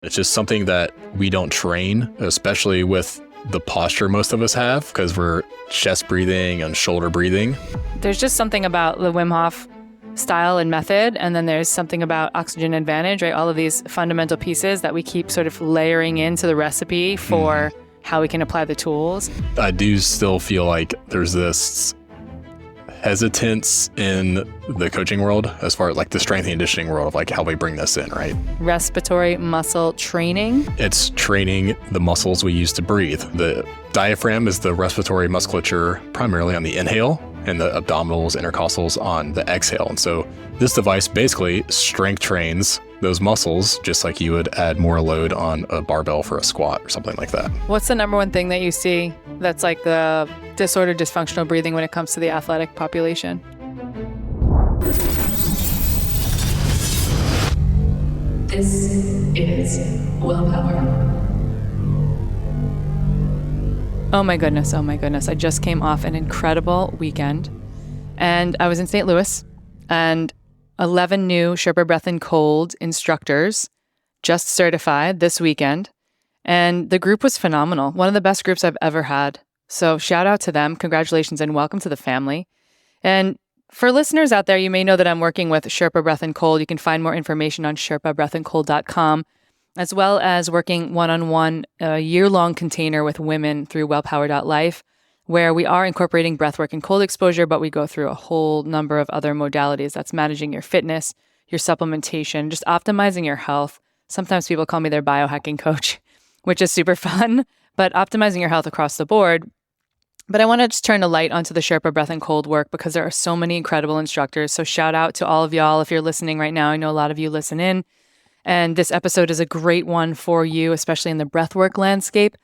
It's just something that we don't train, especially with the posture most of us have, because we're chest breathing and shoulder breathing. There's just something about the Wim Hof style and method, and then there's something about oxygen advantage, right? All of these fundamental pieces that we keep sort of layering into the recipe for how we can apply the tools. I do still feel like there's this hesitance in the coaching world as far as like the strength and conditioning world of like how we bring this in, right? Respiratory muscle training. It's training the muscles we use to breathe. The diaphragm is the respiratory musculature primarily on the inhale, and the abdominals, intercostals on the exhale. And so this device basically strength trains those muscles just like you would add more load on a barbell for a squat or something like that. What's the number one thing that you see that's like the disordered dysfunctional breathing when it comes to the athletic population? This is willpower. Oh my goodness. I just came off an incredible weekend, and I was in St. Louis, and 11 new Sherpa Breath and Cold instructors just certified this weekend, and the group was phenomenal. One of the best groups I've ever had. So shout out to them. Congratulations and welcome to the family. And for listeners out there, you may know that I'm working with Sherpa Breath and Cold. You can find more information on sherpabreathandcold.com, as well as working one-on-one, a year-long container with women through wellpower.life, where we are incorporating breathwork and cold exposure, but we go through a whole number of other modalities. That's managing your fitness, your supplementation, just optimizing your health. Sometimes people call me their biohacking coach, which is super fun, but optimizing your health across the board. But I want to just turn the light onto the Sherpa Breath and Cold work because there are so many incredible instructors. So shout out to all of y'all if you're listening right now. I know a lot of you listen in. And this episode is a great one for you, especially in the breathwork landscape.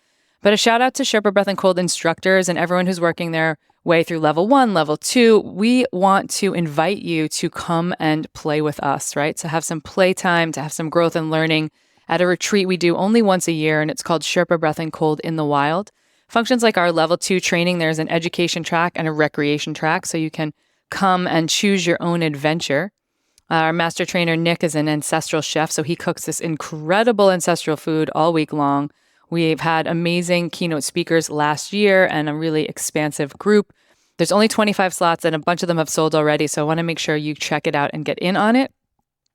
But a shout out to Sherpa Breath and Cold instructors and everyone who's working their way through level 1, level 2. We want to invite you to come and play with us, right? To have some playtime, to have some growth and learning at a retreat we do only once a year, and it's called Sherpa Breath and Cold in the Wild. Functions like our level 2 training. There's an education track and a recreation track, so you can come and choose your own adventure. Our master trainer, Nick, is an ancestral chef, so he cooks this incredible ancestral food all week long. We've had amazing keynote speakers last year and a really expansive group. There's only 25 slots and a bunch of them have sold already, so I want to make sure you check it out and get in on it.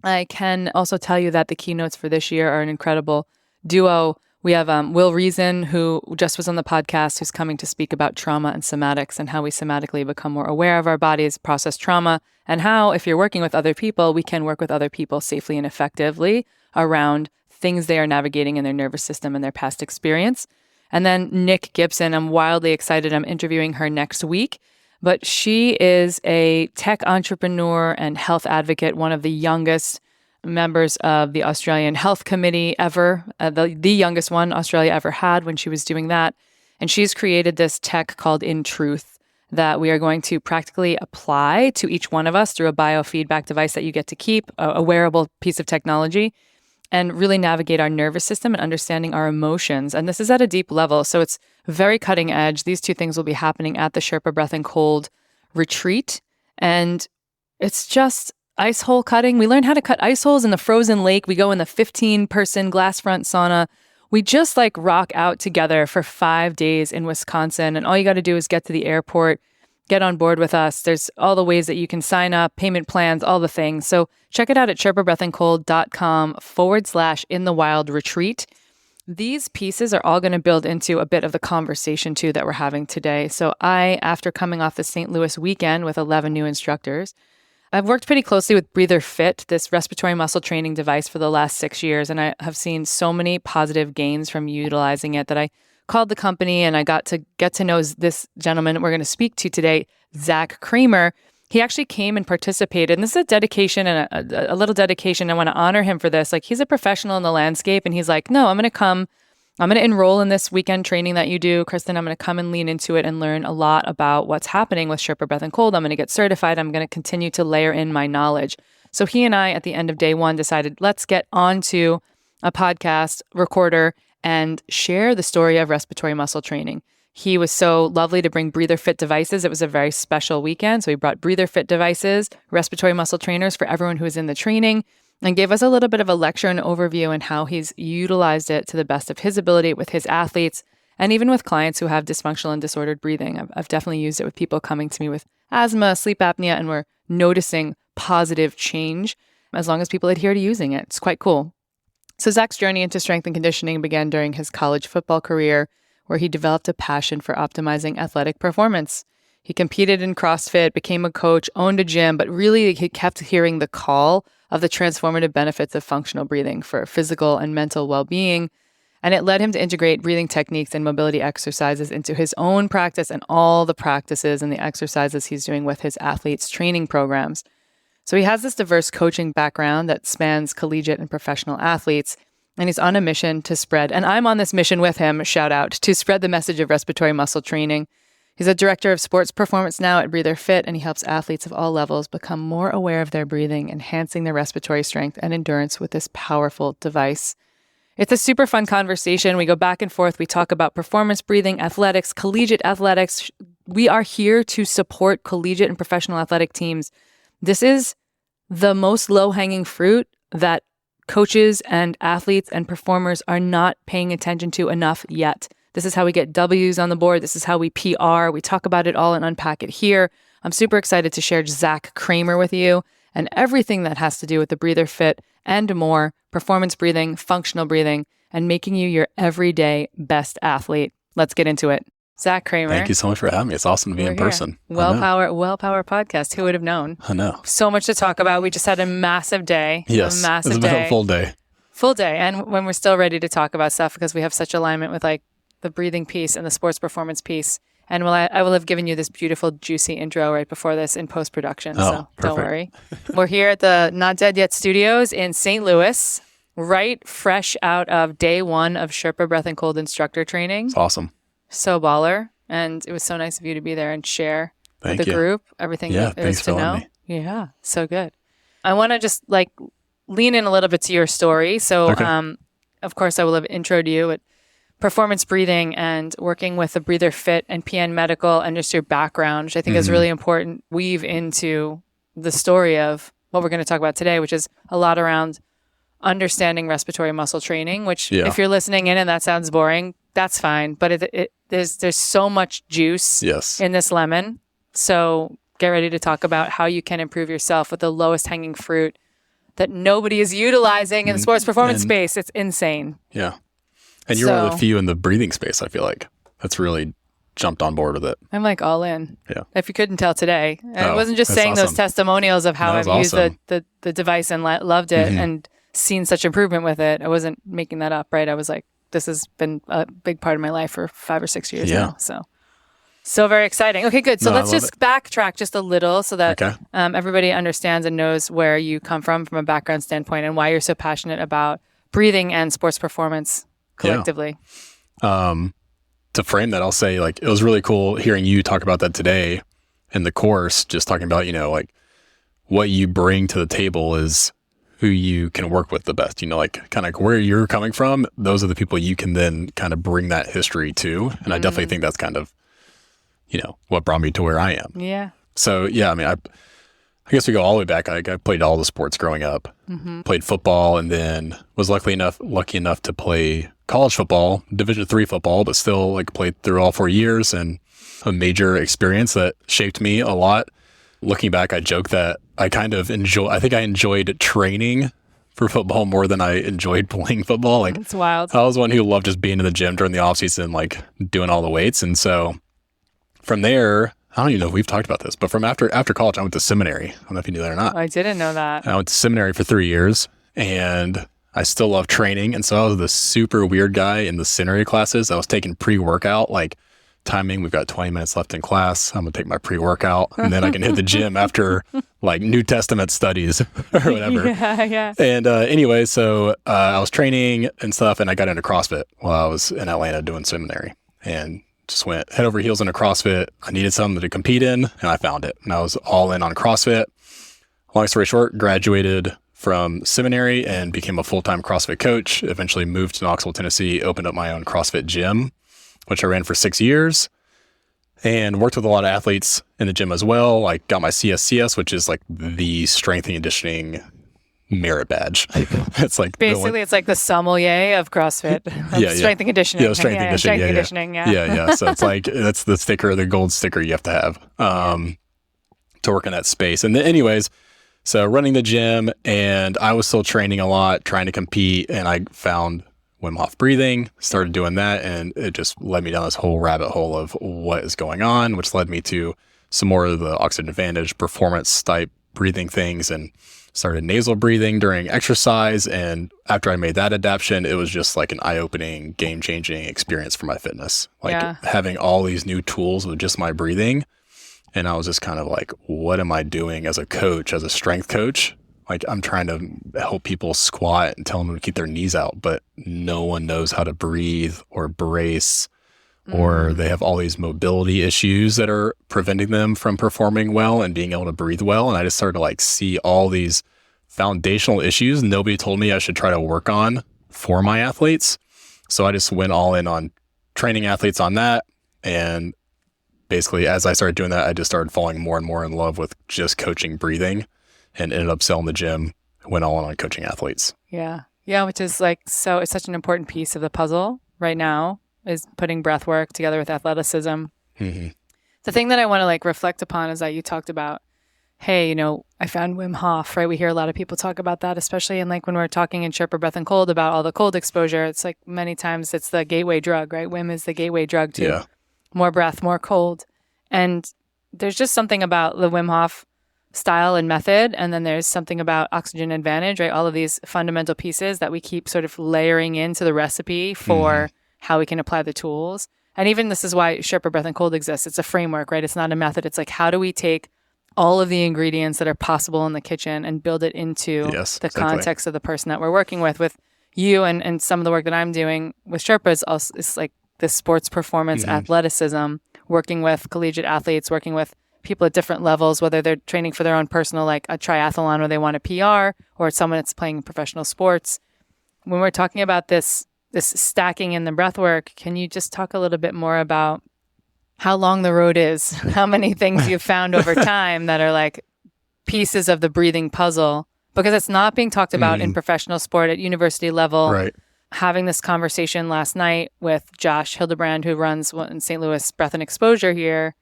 I can also tell you that the keynotes for this year are an incredible duo. We have Will Reason, who just was on the podcast, who's coming to speak about trauma and somatics and how we somatically become more aware of our bodies, process trauma, and how, if you're working with other people, we can work with other people safely and effectively around things they are navigating in their nervous system and their past experience. And then Nick Gibson, I'm wildly excited. I'm interviewing her next week, but she is a tech entrepreneur and health advocate, one of the youngest members of the Australian Health Committee ever, the youngest one Australia ever had when she was doing that. And she's created this tech called In Truth that we are going to practically apply to each one of us through a biofeedback device that you get to keep, a wearable piece of technology, and really navigate our nervous system and understanding our emotions. And this is at a deep level, so it's very cutting edge. These two things will be happening at the Sherpa Breath and Cold retreat. And it's just ice hole cutting. We learn how to cut ice holes in the frozen lake. We go in the 15-person glass front sauna. We just like rock out together for 5 days in Wisconsin. And all you got to do is get to the airport, get on board with us. There's all the ways that you can sign up, payment plans, all the things. So check it out at sherpabreathandcold.com/in-the-wild-retreat. These pieces are all going to build into a bit of the conversation too that we're having today. So after coming off the St. Louis weekend with 11 new instructors, I've worked pretty closely with BreatherFit, this respiratory muscle training device, for the last 6 years, and I have seen so many positive gains from utilizing it that I called the company and I got to get to know this gentleman we're going to speak to today, Zack Kramer. He actually came and participated, and this is a dedication and a little dedication. I want to honor him for this. Like, he's a professional in the landscape, and he's like, no, I'm going to enroll in this weekend training that you do, Kristen. I'm going to come and lean into it and learn a lot about what's happening with Sherpa Breath and Cold. I'm going to get certified. I'm going to continue to layer in my knowledge. So he and I, at the end of day one, decided, let's get onto a podcast recorder and share the story of respiratory muscle training. He was so lovely to bring BreatherFit devices. It was a very special weekend. So he brought BreatherFit devices, respiratory muscle trainers for everyone who was in the training. and gave us a little bit of a lecture and overview on how he's utilized it to the best of his ability with his athletes and even with clients who have dysfunctional and disordered breathing. I've definitely used it with people coming to me with asthma, sleep apnea, and we're noticing positive change as long as people adhere to using it. It's quite cool. So Zack's journey into strength and conditioning began during his college football career, where he developed a passion for optimizing athletic performance. He competed in CrossFit, became a coach, owned a gym, but really he kept hearing the call of the transformative benefits of functional breathing for physical and mental well-being. And it led him to integrate breathing techniques and mobility exercises into his own practice and all the practices and the exercises he's doing with his athletes' training programs. So he has this diverse coaching background that spans collegiate and professional athletes, and he's on a mission to spread, and I'm on this mission with him, shout out, to spread the message of respiratory muscle training. He's a director of sports performance now at BreatherFit, and he helps athletes of all levels become more aware of their breathing, enhancing their respiratory strength and endurance with this powerful device. It's a super fun conversation. We go back and forth. We talk about performance breathing, athletics, collegiate athletics. We are here to support collegiate and professional athletic teams. This is the most low-hanging fruit that coaches and athletes and performers are not paying attention to enough yet. This is how we get W's on the board. This is how we PR. We talk about it all and unpack it here. I'm super excited to share Zack Kramer with you and everything that has to do with the BreatherFit and more, performance breathing, functional breathing, and making you your everyday best athlete. Let's get into it. Zack Kramer. Thank you so much for having me. It's awesome to be in person. Wellpower podcast. Who would have known? I know. So much to talk about. We just had a massive day. Yes, it's been a full day. Full day. And when we're still ready to talk about stuff because we have such alignment with like the breathing piece and the sports performance piece. And I will have given you this beautiful, juicy intro right before this in post-production. So don't worry. We're here at the Not Dead Yet Studios in St. Louis, right fresh out of day one of Sherpa Breath and Cold instructor training. It's awesome. So baller. And it was so nice of you to be there and share with the group everything there is to know. Yeah, so good. I want to just like lean in a little bit to your story. So, of course, I will have introed you at performance breathing and working with the BreatherFit and PN Medical and just your background, which I think is really important. Weave into the story of what we're going to talk about today, which is a lot around understanding respiratory muscle training, which if you're listening in and that sounds boring, that's fine. But there's so much juice in this lemon. So get ready to talk about how you can improve yourself with the lowest hanging fruit that nobody is utilizing in the sports performance space. It's insane. Yeah. And you're one of the few in the breathing space, I feel like, that's really jumped on board with it. I'm like all in. Yeah. If you couldn't tell today. And I wasn't just saying those testimonials of how I've used the device and loved it and seen such improvement with it. I wasn't making that up, right? I was like, this has been a big part of my life for 5 or 6 years now. So very exciting. Okay, good. So let's just backtrack just a little so that everybody understands and knows where you come from a background standpoint and why you're so passionate about breathing and sports performance collectively. To frame that, I'll say like, it was really cool hearing you talk about that today in the course, just talking about, like what you bring to the table is who you can work with the best, like kind of where you're coming from. Those are the people you can then kind of bring that history to. And I definitely think that's kind of, what brought me to where I am. Yeah. So I mean, I guess we go all the way back. I played all the sports growing up, played football, and then was lucky enough to play college football, Division III football, but still like played through all 4 years, and a major experience that shaped me a lot. Looking back, I joke that I enjoyed training for football more than I enjoyed playing football. Like, it's wild. I was one who loved just being in the gym during the off season, like doing all the weights. And so from there, I don't even know if we've talked about this, but from after college, I went to seminary. I don't know if you knew that or not. I didn't know that. I went to seminary for 3 years, and I still love training. And so I was the super weird guy in the seminary classes. I was taking pre-workout, like timing. We've got 20 minutes left in class. I'm going to take my pre-workout, and then I can hit the gym after like New Testament studies or whatever. Yeah. And anyway, so I was training and stuff, and I got into CrossFit while I was in Atlanta doing seminary, and just went head over heels into CrossFit. I needed something to compete in, and I found it. And I was all in on CrossFit. Long story short, graduated from seminary and became a full-time CrossFit coach. Eventually moved to Knoxville, Tennessee, opened up my own CrossFit gym, which I ran for 6 years, and worked with a lot of athletes in the gym as well. Like got my CSCS, which is like the strength and conditioning merit badge. It's like basically it's like the sommelier of CrossFit. Strength and conditioning. Yeah, strength and conditioning. Conditioning. Yeah. So it's like that's the sticker, the gold sticker you have to have to work in that space. And then anyways, so running the gym, and I was still training a lot, trying to compete, and I found Wim Hof breathing, started doing that, and it just led me down this whole rabbit hole of what is going on, which led me to some more of the oxygen advantage performance type breathing things, and started nasal breathing during exercise. And after I made that adaptation, it was just like an eye-opening, game-changing experience for my fitness. Like having all these new tools with just my breathing. And I was just kind of like, what am I doing as a coach, as a strength coach? Like I'm trying to help people squat and tell them to keep their knees out, but no one knows how to breathe or brace, or they have all these mobility issues that are preventing them from performing well and being able to breathe well. And I just started to like see all these foundational issues nobody told me I should try to work on for my athletes. So I just went all in on training athletes on that. And basically, as I started doing that, I just started falling more and more in love with just coaching breathing, and ended up selling the gym, went all in on coaching athletes. Yeah. Yeah. Which is like, so it's such an important piece of the puzzle right now, is putting breath work together with athleticism. The thing that I want to like reflect upon is that you talked about, hey, I found Wim Hof, right? We hear a lot of people talk about that, especially in like when we're talking in Sherpa Breath and Cold about all the cold exposure. It's like many times it's the gateway drug, right? Wim is the gateway drug to more breath, more cold. And there's just something about the Wim Hof style and method. And then there's something about oxygen advantage, right? All of these fundamental pieces that we keep sort of layering into the recipe for how we can apply the tools. And even this is why Sherpa Breath and Cold exists. It's a framework, right? It's not a method. It's like, how do we take all of the ingredients that are possible in the kitchen and build it into the context of the person that we're working with you and some of the work that I'm doing with Sherpa is also, it's like this sports performance athleticism, working with collegiate athletes, working with people at different levels, whether they're training for their own personal, like a triathlon where they want a PR, or someone that's playing professional sports. When we're talking about this stacking in the breath work, can you just talk a little bit more about how long the road is, how many things you've found over time that are like pieces of the breathing puzzle? Because it's not being talked about in professional sport at university level. Right. Having this conversation last night with Josh Hildebrand, who runs in St. Louis Breath and Exposure here,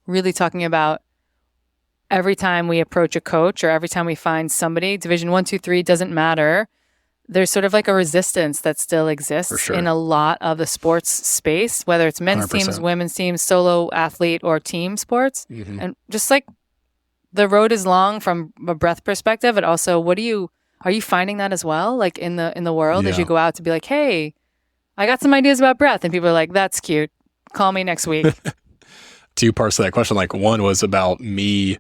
really talking about every time we approach a coach or every time we find somebody, Division 1, 2, 3, doesn't matter. There's sort of like a resistance that still exists in a lot of the sports space, whether it's men's 100%. Teams, women's teams, solo athlete, or team sports. And just like the road is long from a breath perspective, but also are you finding that as well? Like in the world as you go out to be like, hey, I got some ideas about breath, and people are like, that's cute. Call me next week. 2 parts to that question. Like one was about me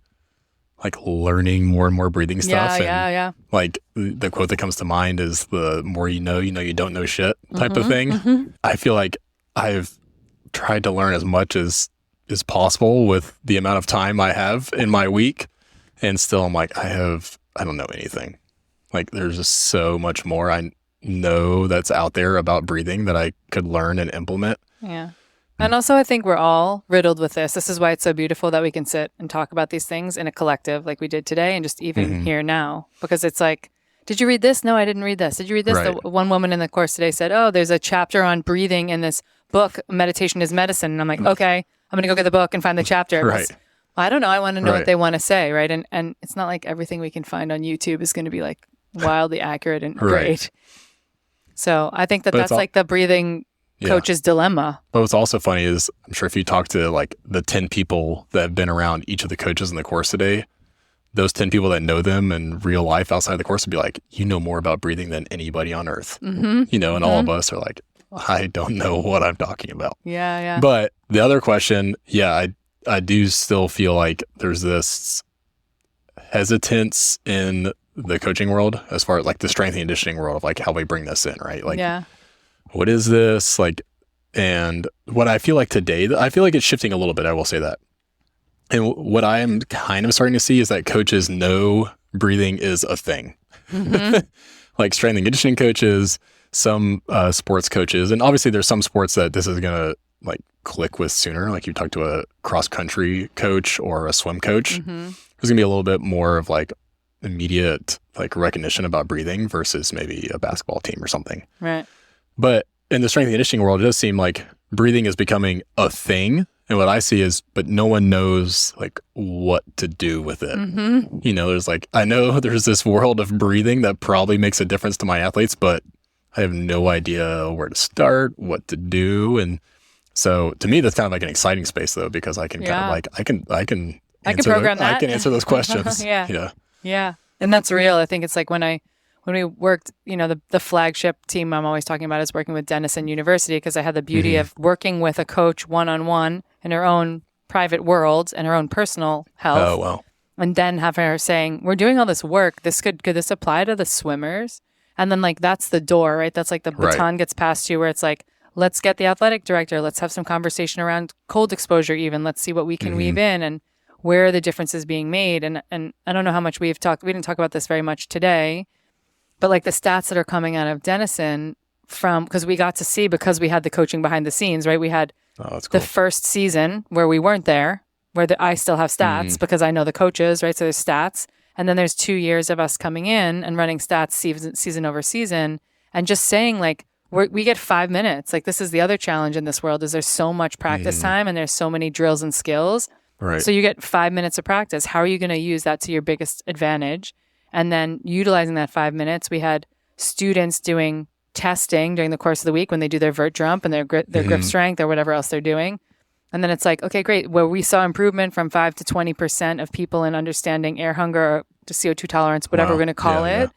like learning more and more breathing stuff. Yeah. Like the quote that comes to mind is the more you know you don't know shit type of thing. I feel like I've tried to learn as much as is possible with the amount of time I have in my week. And still I'm like, I don't know anything. Like there's just so much more I know that's out there about breathing that I could learn and implement. Yeah. And also, I think we're all riddled with this. This is why it's so beautiful that we can sit and talk about these things in a collective like we did today and just even here now. Because it's like, did you read this? No, I didn't read this. Did you read this? Right. The one woman in the course today said, oh, there's a chapter on breathing in this book, Meditation is Medicine. And I'm like, okay, I'm going to go get the book and find the chapter. Right. I don't know. I want to know what they want to say, right? And it's not like everything we can find on YouTube is going to be like wildly accurate and great. So I think that's like the breathing coach's dilemma. But what's also funny is, I'm sure if you talk to like the 10 people that have been around each of the coaches in the course today, those 10 people that know them in real life outside the course would be like, you know more about breathing than anybody on earth. And all of us are like, I don't know what I'm talking about. Yeah. But the other question, I do still feel like there's this hesitance in the coaching world as far as like the strength and conditioning world of like how we bring this in, right? Like, what is this? Like, and what I feel like today, I feel like it's shifting a little bit. I will say that. And what I am kind of starting to see is that coaches know breathing is a thing. Like strength and conditioning coaches, some sports coaches, and obviously there's some sports that this is going to like click with sooner. Like you talk to a cross country coach or a swim coach, who's going to be a little bit more of like, immediate like recognition about breathing versus maybe a basketball team or something. Right. But in the strength and conditioning world, it does seem like breathing is becoming a thing. And what I see is, but no one knows like what to do with it. Mm-hmm. You know, there's like, I know there's this world of breathing that probably makes a difference to my athletes, but I have no idea where to start, what to do. And so to me, that's kind of like an exciting space though, because I can kind of like, I can program that. I can answer those questions. Yeah. And that's real. I think it's like when we worked, the flagship team I'm always talking about is working with Denison University, because I had the beauty of working with a coach one-on-one in her own private world and her own personal health. Oh, wow. And then having her saying, we're doing all this work. Could this apply to the swimmers? And then like, that's the door, right? That's like the baton gets passed to you, where it's like, let's get the athletic director. Let's have some conversation around cold exposure even. Let's see what we can weave in and where are the differences being made. And I don't know how much we've talked. We didn't talk about this very much today, but like the stats that are coming out of Denison because we got to see, because we had the coaching behind the scenes, right? We had the first season where we weren't there, where I still have stats because I know the coaches, right? So there's stats. And then there's 2 years of us coming in and running stats season over season and just saying like, we get 5 minutes. Like this is the other challenge in this world, is there's so much practice time and there's so many drills and skills. Right. So you get 5 minutes of practice. How are you going to use that to your biggest advantage? And then utilizing that 5 minutes, we had students doing testing during the course of the week when they do their vert jump and their grip strength or whatever else they're doing. And then it's like, okay, great. Well, we saw improvement from 5 to 20% of people in understanding air hunger or to CO2 tolerance, whatever we're going to call it. Yeah.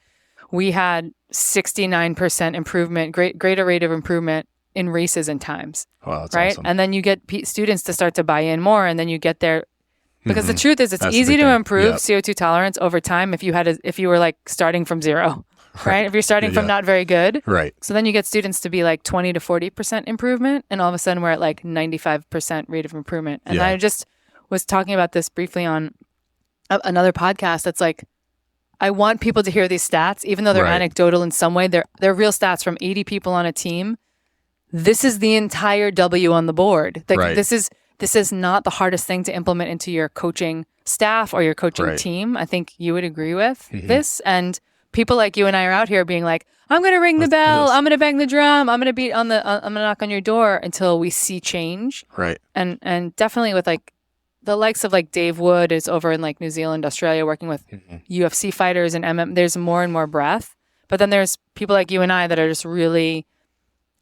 We had 69% improvement, greater rate of improvement in races and times. Wow, that's right? awesome. And then you get students to start to buy in more, and then you get there. Because the truth is, it's That's easy the to thing. improve Yep. CO2 tolerance over time if you were like starting from zero, right? If you're starting from not very good. Right. So then you get students to be like 20 to 40% improvement, and all of a sudden we're at like 95% rate of improvement. And I just was talking about this briefly on another podcast. That's like, I want people to hear these stats, even though they're anecdotal in some way. They're real stats from 80 people on a team. This is the entire W on the board. Like, this is not the hardest thing to implement into your coaching staff or your coaching team. I think you would agree with this. And people like you and I are out here being like, I'm going to ring the bell. I'm going to bang the drum. I'm going to beat I'm going to knock on your door until we see change. Right. And definitely with like the likes of like Dave Wood is over in like New Zealand, Australia, working with UFC fighters and MM. There's more and more breath. But then there's people like you and I that are just really,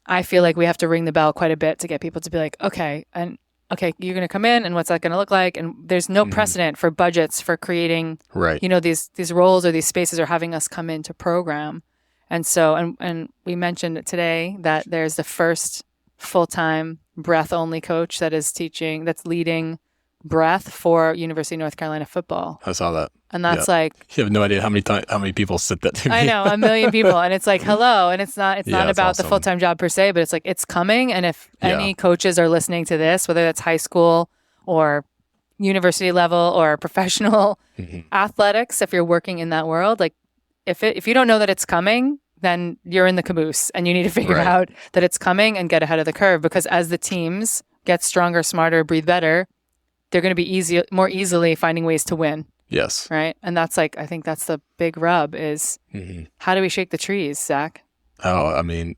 I feel like we have to ring the bell quite a bit to get people to be like, okay, you're going to come in and what's that going to look like? And there's no precedent for budgets for creating, these roles or these spaces, or having us come in to program. And so, and we mentioned today that there's the first full-time breath only coach that's leading breath for University of North Carolina football. I saw that. And that's like, you have no idea how many people sit that. I know, 1 million people. And it's like, hello. And it's not about awesome. the full-time job per se, but it's like, it's coming. And if any coaches are listening to this, whether that's high school or university level or professional athletics, if you're working in that world, like if you don't know that it's coming, then you're in the caboose and you need to figure out that it's coming and get ahead of the curve, because as the teams get stronger, smarter, breathe better, they're going to be more easily finding ways to win. Yes. Right. And that's like, I think that's the big rub is how do we shake the trees, Zach? Oh, I mean,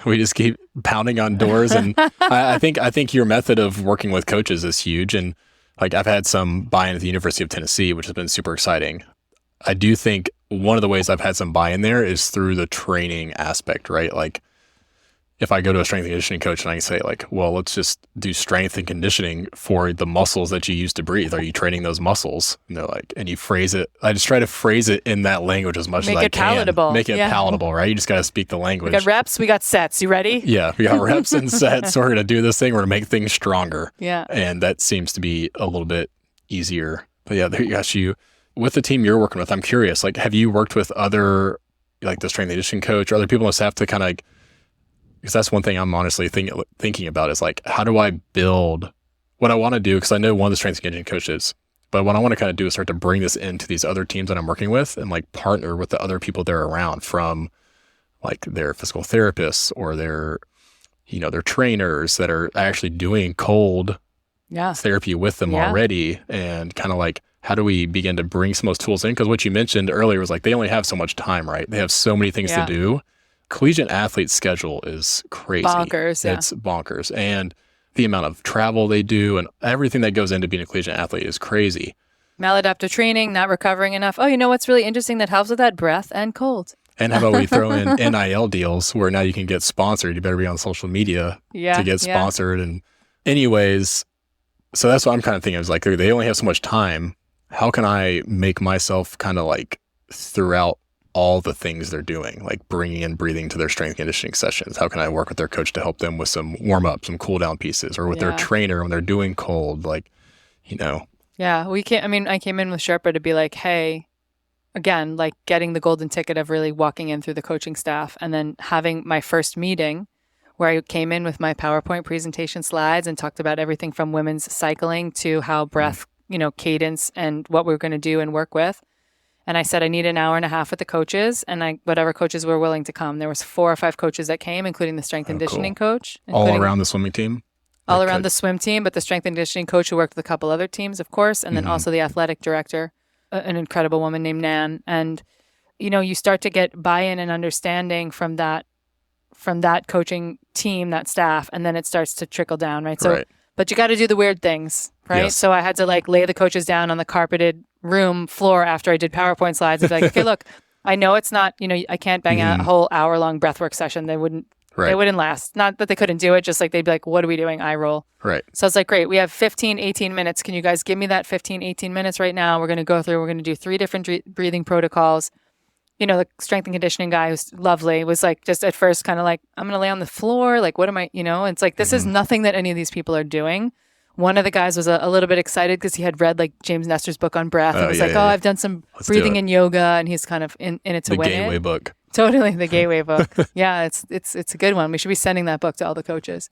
we just keep pounding on doors. And I think your method of working with coaches is huge. And like, I've had some buy-in at the University of Tennessee, which has been super exciting. I do think one of the ways I've had some buy-in there is through the training aspect, right? Like, if I go to a strength and conditioning coach and I say like, well, let's just do strength and conditioning for the muscles that you use to breathe. Are you training those muscles? And they're like, and you phrase it. I just try to phrase it in that language as much as I can. Make it palatable, right? You just got to speak the language. We got reps, we got sets. You ready? Yeah, we got reps and sets. So we're going to do this thing. We're going to make things stronger. Yeah. And that seems to be a little bit easier. But yeah, there you go. With the team you're working with, I'm curious, like, have you worked with other, like the strength and conditioning coach or other people on staff to kind of like, because that's one thing I'm honestly thinking about is like, how do I build what I want to do? Because I know one of the strength and conditioning coaches, but what I want to kind of do is start to bring this into these other teams that I'm working with and like partner with the other people they're around, from like their physical therapists or their trainers that are actually doing cold therapy with them already, and kind of like, how do we begin to bring some of those tools in? Because what you mentioned earlier was like, they only have so much time, right? They have so many things to do. Collegiate athlete's schedule is crazy. Bonkers, yeah. It's bonkers. And the amount of travel they do and everything that goes into being a collegiate athlete is crazy. Maladaptive training, not recovering enough. Oh, you know what's really interesting that helps with that? Breath and cold. And how about we throw in NIL deals where now you can get sponsored. You better be on social media to get sponsored. And anyways, so that's what I'm kind of thinking is like, they only have so much time. How can I make myself kind of like throughout all the things they're doing, like bringing in breathing to their strength conditioning sessions? How can I work with their coach to help them with some warm up, some cool down pieces, or with their trainer when they're doing cold, like, you know? Yeah, I came in with Sherpa to be like, hey, again, like getting the golden ticket of really walking in through the coaching staff and then having my first meeting where I came in with my PowerPoint presentation slides and talked about everything from women's cycling to how breath, cadence and what we're going to do and work with. And I said, I need an hour and a half with the coaches and whatever coaches were willing to come. There was 4 or 5 coaches that came, including the strength and conditioning coach. All around the swimming team? All around the swim team, but the strength and conditioning coach who worked with a couple other teams, of course, and then also the athletic director, an incredible woman named Nan. And, you start to get buy-in and understanding from that coaching team, that staff, and then it starts to trickle down, right? So, but you got to do the weird things, right? Yes. So I had to like lay the coaches down on the carpeted room floor after I did PowerPoint slides and be like, okay, look, I know it's not, I can't bang out a whole hour-long breathwork session. They wouldn't last. Not that they couldn't do it, just like they'd be like, what are we doing? Eye roll. Right. So it's like, great, we have 15, 18 minutes. Can you guys give me that 15, 18 minutes right now? We're going to do 3 different breathing protocols. The strength and conditioning guy who's lovely was like, just at first kind of like, I'm going to lay on the floor. Like, what am I, it's like, this is nothing that any of these people are doing. One of the guys was a little bit excited because he had read like James Nestor's book on breath and was I've done some breathing and yoga, and he's kind of in it to win it. The Gateway book. Totally, the Gateway book. Yeah, it's a good one. We should be sending that book to all the coaches.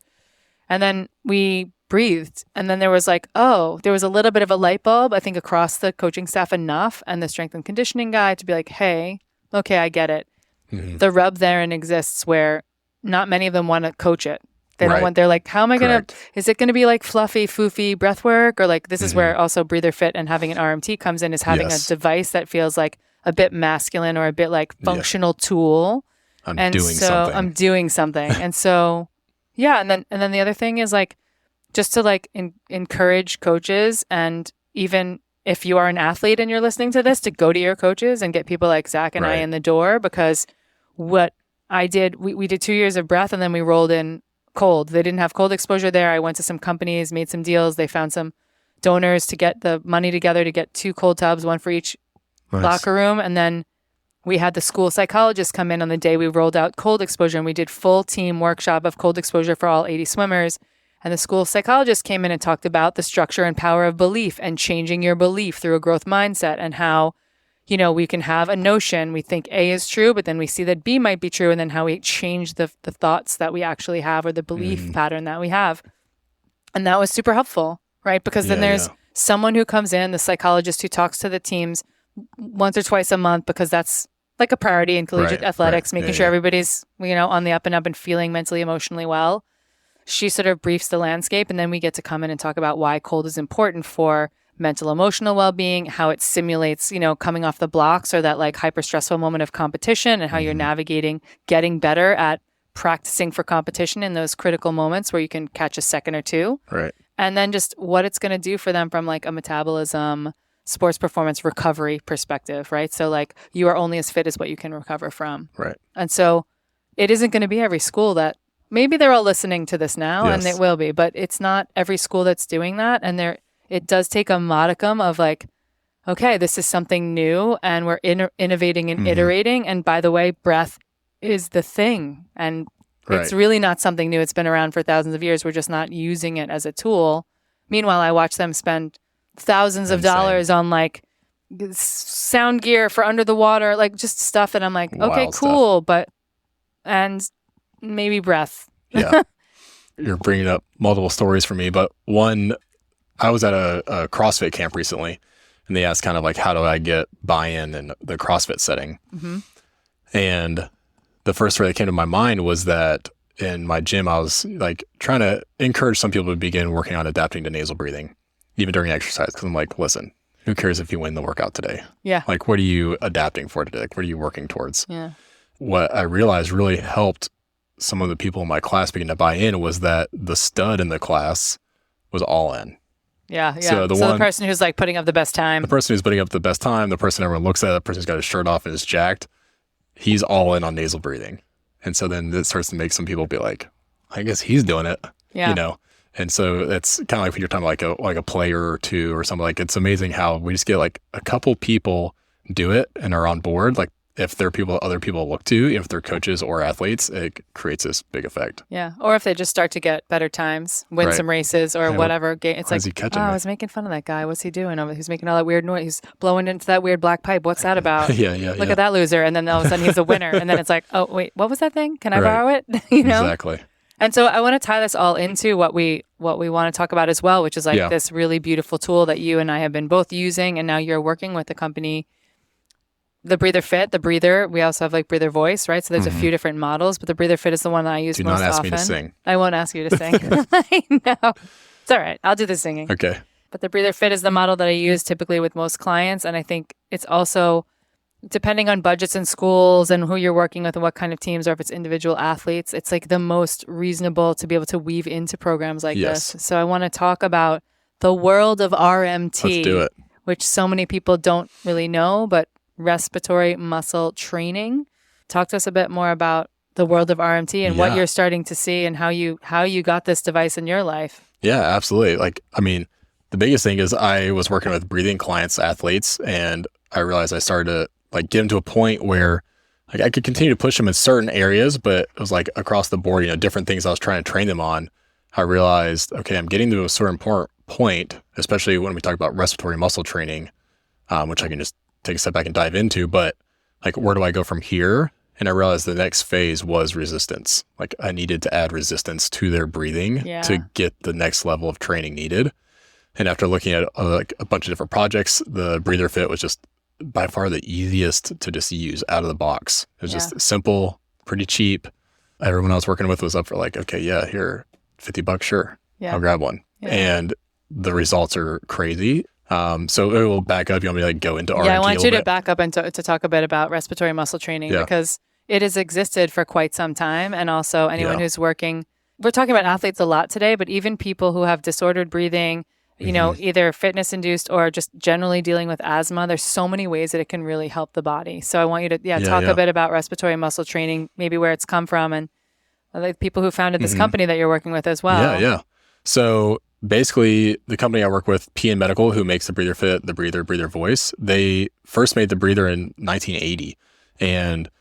And then we breathed, and then there was like, there was a little bit of a light bulb, I think, across the coaching staff enough, and the strength and conditioning guy to be like, hey, okay, I get it. The rub therein exists where not many of them want to coach it. They don't want, they're like, how am I going to, is it going to be like fluffy, foofy breath work? Or like, this is where also BreatherFit and having an RMT comes in, is having a device that feels like a bit masculine or a bit like functional tool. I'm doing something. And so, and then the other thing is like, just to like encourage coaches, and even if you are an athlete and you're listening to this, to go to your coaches and get people like Zack and I in the door, because what I did, we did 2 years of breath and then we rolled in cold. They didn't have cold exposure there. I went to some companies, made some deals. They found some donors to get the money together to get 2 cold tubs, one for each locker room. And then we had the school psychologist come in on the day we rolled out cold exposure, and we did full team workshop of cold exposure for all 80 swimmers. And the school psychologist came in and talked about the structure and power of belief and changing your belief through a growth mindset, and how, we can have a notion, we think A is true, but then we see that B might be true, and then how we change the thoughts that we actually have, or the belief pattern that we have. And that was super helpful, right? Because then there's someone who comes in, the psychologist who talks to the teams once or twice a month, because that's like a priority in collegiate athletics, making sure everybody's, on the up and up and feeling mentally, emotionally well. She sort of briefs the landscape, and then we get to come in and talk about why cold is important for mental, emotional well-being, how it simulates, coming off the blocks or that like hyper stressful moment of competition, and how you're navigating getting better at practicing for competition in those critical moments where you can catch a second or two. Right. And then just what it's going to do for them from like a metabolism, sports performance, recovery perspective, right? So like, you are only as fit as what you can recover from. Right. And so it isn't going to be every school that, maybe they're all listening to this now, and it will be, but it's not every school that's doing that. And it does take a modicum of like, okay, this is something new, and we're innovating and iterating. And by the way, breath is the thing. And it's really not something new. It's been around for thousands of years. We're just not using it as a tool. Meanwhile, I watch them spend thousands of dollars on like sound gear for under the water, like just stuff. And I'm like, okay, cool. And maybe breath. Yeah. You're bringing up multiple stories for me, but one, I was at a CrossFit camp recently, and they asked kind of like, how do I get buy-in in the CrossFit setting? And the first story that came to my mind was that in my gym, I was like trying to encourage some people to begin working on adapting to nasal breathing, even during exercise. Cause I'm like, listen, who cares if you win the workout today? Yeah. Like, what are you adapting for today? Like, what are you working towards? Yeah. What I realized really helped some of the people in my class begin to buy in was that the stud in the class was all in. Yeah. Yeah. So the person who's like putting up the best time. The person who's putting up the best time, the person everyone looks at, the person who's got his shirt off and is jacked, he's all in on nasal breathing. And so then it starts to make some people be like, I guess he's doing it, Yeah. you know? And so it's kind of like when you're talking about like a player or two or something, like it's amazing how we just get like a couple people do it and are on board. Like if they're people, other people look to, if they're coaches or athletes, it creates this big effect. Yeah. Or if they just start to get better times, win some races or whatever. It's like, I was making fun of that guy. What's he doing? He's making all that weird noise. He's blowing into that weird black pipe. What's that about? Look at that loser. And then all of a sudden he's a winner. And then it's like, oh, wait, what was that thing? Can I borrow it? You know? Exactly. And so I want to tie this all into what we want to talk about as well, which is like this really beautiful tool that you and I have been both using. And now you're working with the company, the BreatherFit, the breather. We also have like breather voice, right? So there's a few different models, but the BreatherFit is the one that I use most often. Do not ask me to sing. I won't ask you to sing. I know. It's all right. I'll do the singing. Okay. But the BreatherFit is the model that I use typically with most clients. And I think it's also, depending on budgets in schools and who you're working with and what kind of teams, or if it's individual athletes, it's like the most reasonable to be able to weave into programs like this. So I want to talk about the world of RMT. Let's do it. Which so many people don't really know, but respiratory muscle training. Talk to us a bit more about the world of RMT and what you're starting to see and how you got this device in your life. Yeah, absolutely. Like, I mean, the biggest thing is I was working with breathing clients, athletes, and I realized I started to like get them to a point where like I could continue to push them in certain areas, but it was like across the board, different things I was trying to train them on. I realized, okay, I'm getting to a certain point, especially when we talk about respiratory muscle training, which I can just take a step back and dive into, but like, where do I go from here? And I realized the next phase was resistance. Like I needed to add resistance to their breathing to get the next level of training needed. And after looking at like a bunch of different projects, the BreatherFit was just by far the easiest to just use out of the box. It was just simple, pretty cheap. Everyone I was working with was up for like, okay, here, $50, sure. I'll grab one. And the results are crazy. So it will back up. You want me to like go into RMT? I want you to back up and to talk a bit about respiratory muscle training because it has existed for quite some time. And also anyone who's working, we're talking about athletes a lot today, but even people who have disordered breathing, either fitness induced or just generally dealing with asthma, there's so many ways that it can really help the body. So I want you to talk a bit about respiratory muscle training, maybe where it's come from and the people who founded this company that you're working with as well. Yeah. So basically, the company I work with, PN Medical, who makes the BreatherFit, the breather voice, they first made the breather in 1980. And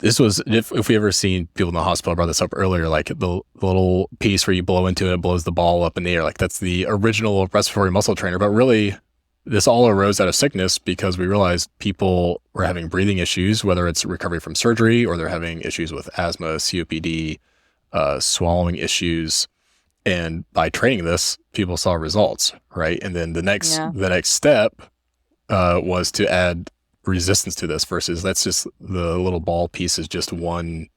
this was, if we ever seen people in the hospital, I brought this up earlier, like the little piece where you blow into it, it blows the ball up in the air. Like that's the original respiratory muscle trainer. But really, this all arose out of sickness because we realized people were having breathing issues, whether it's recovery from surgery or they're having issues with asthma, COPD, swallowing issues. And by training this, people saw results, right? And then the next step was to add resistance to this versus that's just the little ball piece is just one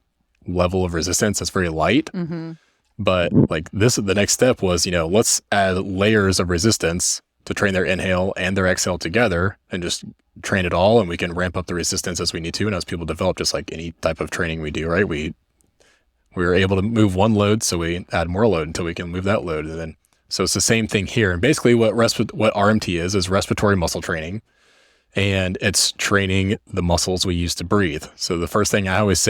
level of resistance that's very light. But like the next step was, let's add layers of resistance to train their inhale and their exhale together and just train it all. And we can ramp up the resistance as we need to. And as people develop, just like any type of training we do, right? We were able to move one load, so we add more load until we can move that load. And then, so it's the same thing here. And basically what RMT is respiratory muscle training. And it's training the muscles we use to breathe. So the first thing I always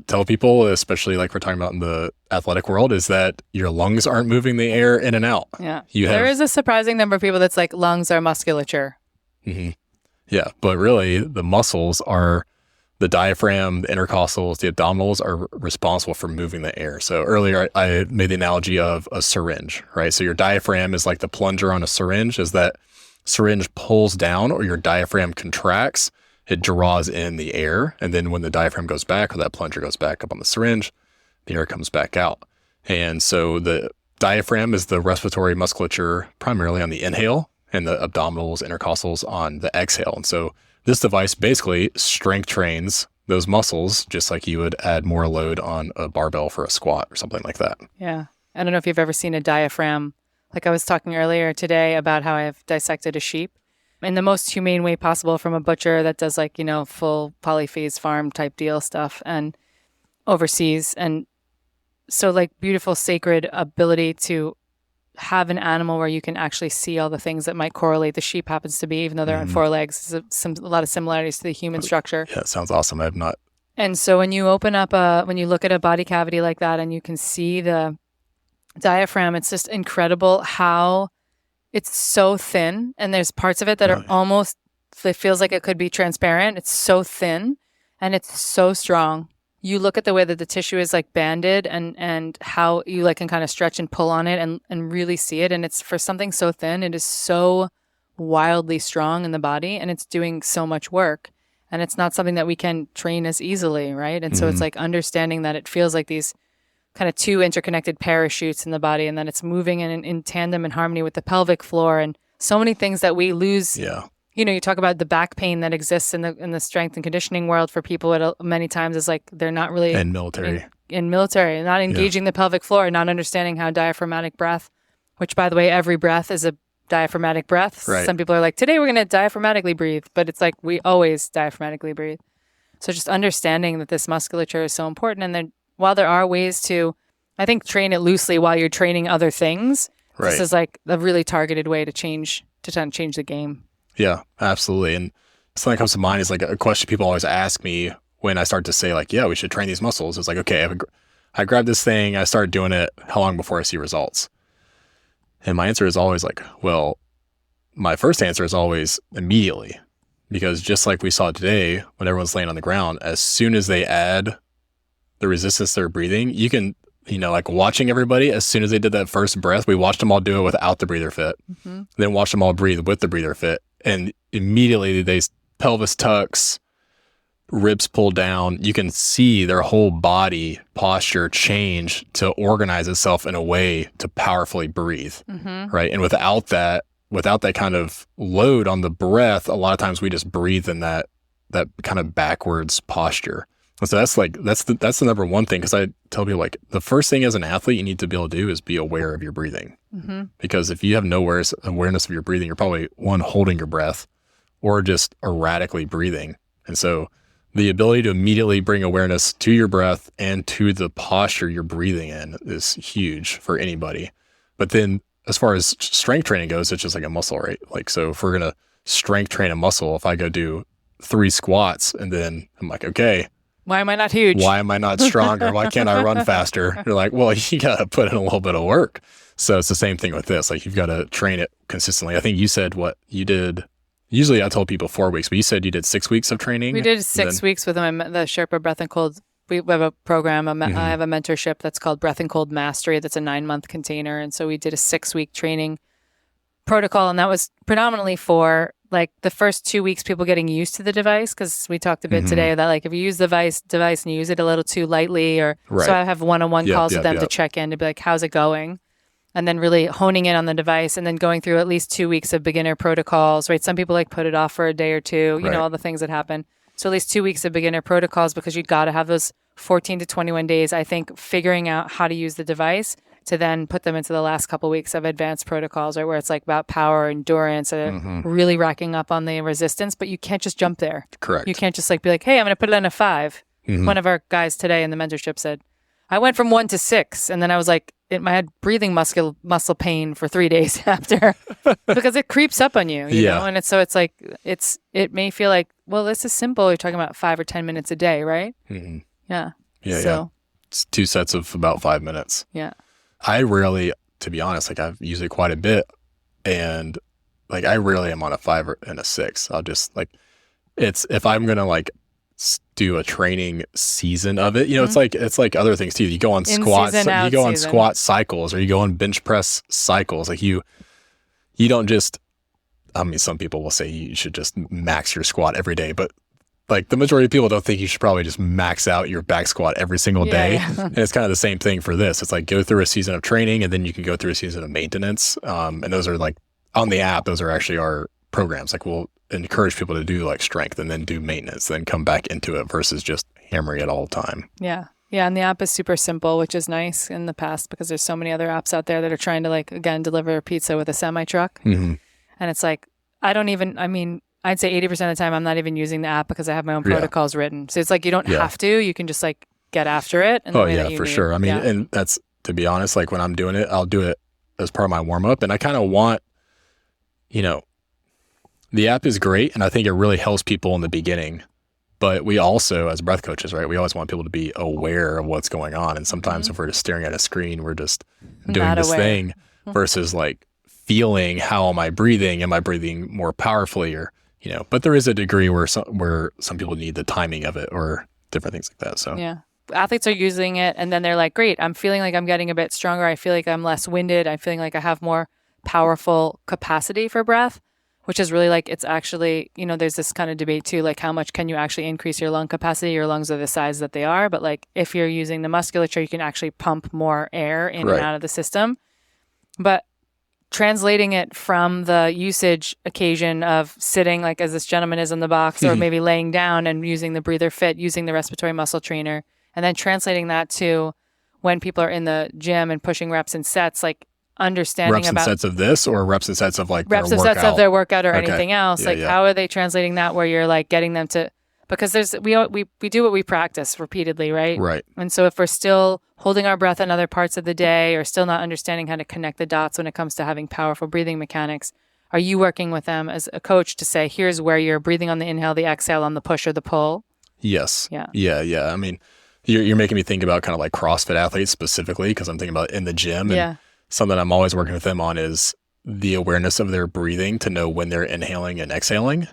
tell people, especially like we're talking about in the athletic world, is that your lungs aren't moving the air in and out. Yeah. There is a surprising number of people that's like lungs are musculature. Yeah. But really the muscles are the diaphragm, the intercostals, the abdominals are responsible for moving the air. So earlier I made the analogy of a syringe, right? So your diaphragm is like the plunger on a syringe. As that syringe pulls down or your diaphragm contracts, it draws in the air. And then when the diaphragm goes back or that plunger goes back up on the syringe, the air comes back out. And so the diaphragm is the respiratory musculature primarily on the inhale and the abdominals, intercostals on the exhale. And so this device basically strength trains those muscles just like you would add more load on a barbell for a squat or something like that. Yeah. I don't know if you've ever seen a diaphragm. Like I was talking earlier today about how I've dissected a sheep. in the most humane way possible from a butcher that does like, full polyphase farm type deal stuff and overseas. And so like beautiful, sacred ability to have an animal where you can actually see all the things that might correlate. The sheep happens to be, even though they're on four legs, there's a lot of similarities to the human structure. Yeah, it sounds awesome. I have not. And so when you when you look at a body cavity like that and you can see the diaphragm, it's just incredible how it's so thin, and there's parts of it that are almost, it feels like it could be transparent. It's so thin and it's so strong. You look at the way that the tissue is like banded and how you like can kind of stretch and pull on it and really see it. And it's for something so thin, it is so wildly strong in the body, and it's doing so much work. And it's not something that we can train as easily, right? And so it's like understanding that it feels like these kind of two interconnected parachutes in the body, and that it's moving in tandem and harmony with the pelvic floor, and so many things that we lose. Yeah. You talk about the back pain that exists in the strength and conditioning world for people. Many times is like they're not really And military. In military, not engaging the pelvic floor, not understanding how diaphragmatic breath, which by the way, every breath is a diaphragmatic breath. Right. Some people are like, today we're going to diaphragmatically breathe, but it's like we always diaphragmatically breathe. So just understanding that this musculature is so important, and then while there are ways to, I think, train it loosely while you're training other things, this is like a really targeted way to change the game. Yeah, absolutely. And something that comes to mind is like a question people always ask me when I start to say like, yeah, we should train these muscles. It's like, okay, I grab this thing, I start doing it. How long before I see results? And my answer is always like, well, my first answer is always immediately, because just like we saw today, when everyone's laying on the ground, as soon as they add the resistance to their breathing, you can, like watching everybody, as soon as they did that first breath, we watched them all do it without the BreatherFit, then watched them all breathe with the BreatherFit. And immediately they pelvis tucks, ribs pull down. You can see their whole body posture change to organize itself in a way to powerfully breathe. Right. And without that kind of load on the breath, a lot of times we just breathe in that kind of backwards posture. And so that's the number one thing. Cause I tell people like the first thing as an athlete you need to be able to do is be aware of your breathing. Because if you have no awareness of your breathing, you're probably holding your breath or just erratically breathing. And so the ability to immediately bring awareness to your breath and to the posture you're breathing in is huge for anybody. But then as far as strength training goes, it's just like a muscle, right? Like, so if we're going to strength train a muscle, if I go do 3 squats and then I'm like, okay, why am I not huge? Why am I not stronger? Why can't I run faster? You're like, well, you got to put in a little bit of work. So it's the same thing with this. Like you've got to train it consistently. I think you said what you did. Usually I told people 4 weeks, but you said you did 6 weeks of training. We did 6 weeks with the Sherpa Breath and Cold. We have a program. I have a mentorship that's called Breath and Cold Mastery. That's a 9-month container. And so we did a 6-week training protocol. And that was predominantly for like the first 2 weeks, people getting used to the device. Cause we talked a bit today that like if you use the device and you use it a little too lightly so I have one-on-one calls with them to check in to be like, how's it going? And then really honing in on the device and then going through at least 2 weeks of beginner protocols, right? Some people like put it off for a day or two, you know, all the things that happen. So at least 2 weeks of beginner protocols, because you got to have those 14 to 21 days, I think, figuring out how to use the device to then put them into the last couple of weeks of advanced protocols, right? Where it's like about power, endurance, really racking up on the resistance, but you can't just jump there. Correct. You can't just like be like, hey, I'm going to put it on a 5. One of our guys today in the mentorship said, I went from 1 to 6. And then I was like, I had breathing muscle pain for 3 days after because it creeps up on you, you know? And it's like, it may feel like, well, this is simple. You're talking about 5 or 10 minutes a day, right? Yeah. It's 2 sets of about 5 minutes. Yeah. I rarely, to be honest, like I've used it quite a bit, and like I rarely am on a 5 and a 6. I'll just like, if I'm going to like do a training season of it, you know, it's like other things too. You go on squats, you go on squat cycles, or you go on bench press cycles. Like you don't just, I mean, some people will say you should just max your squat every day, but like the majority of people don't think you should probably just max out your back squat every single day. And it's kind of the same thing for this. It's like go through a season of training and then you can go through a season of maintenance. And those are like on the app, those are actually our programs. Like we'll encourage people to do like strength and then do maintenance, then come back into it versus just hammering it all the time. Yeah. Yeah. And the app is super simple, which is nice in the past because there's so many other apps out there that are trying to like, again, deliver pizza with a semi truck. And it's like, I'd say 80% of the time I'm not even using the app because I have my own protocols written. So it's like you don't have to. You can just like get after it. And for sure. I mean, and that's, to be honest, like when I'm doing it, I'll do it as part of my warm up. And I kind of want, the app is great. And I think it really helps people in the beginning. But we also, as breath coaches, right, we always want people to be aware of what's going on. And sometimes if we're just staring at a screen, we're just doing this thing versus like feeling, how am I breathing? Am I breathing more powerfully? Or, but there is a degree where some people need the timing of it or different things like that. So yeah, athletes are using it and then they're like, great, I'm feeling like I'm getting a bit stronger. I feel like I'm less winded. I'm feeling like I have more powerful capacity for breath, which is really like, it's actually, there's this kind of debate too, like how much can you actually increase your lung capacity? Your lungs are the size that they are. But like if you're using the musculature, you can actually pump more air in and out of the system. But translating it from the usage occasion of sitting like as this gentleman is in the box or maybe laying down and using the BreatherFit, using the respiratory muscle trainer, and then translating that to when people are in the gym and pushing reps and sets, like understanding reps and sets of this or reps and sets of like reps and sets of their workout or anything else. Yeah, like how are they translating that where you're like getting them to, because we do what we practice repeatedly, right? Right. And so if we're still holding our breath in other parts of the day or still not understanding how to connect the dots when it comes to having powerful breathing mechanics, are you working with them as a coach to say, here's where you're breathing on the inhale, the exhale, on the push or the pull? Yes. Yeah. I mean, you're making me think about kind of like CrossFit athletes specifically because I'm thinking about in the gym. And something I'm always working with them on is the awareness of their breathing to know when they're inhaling and exhaling.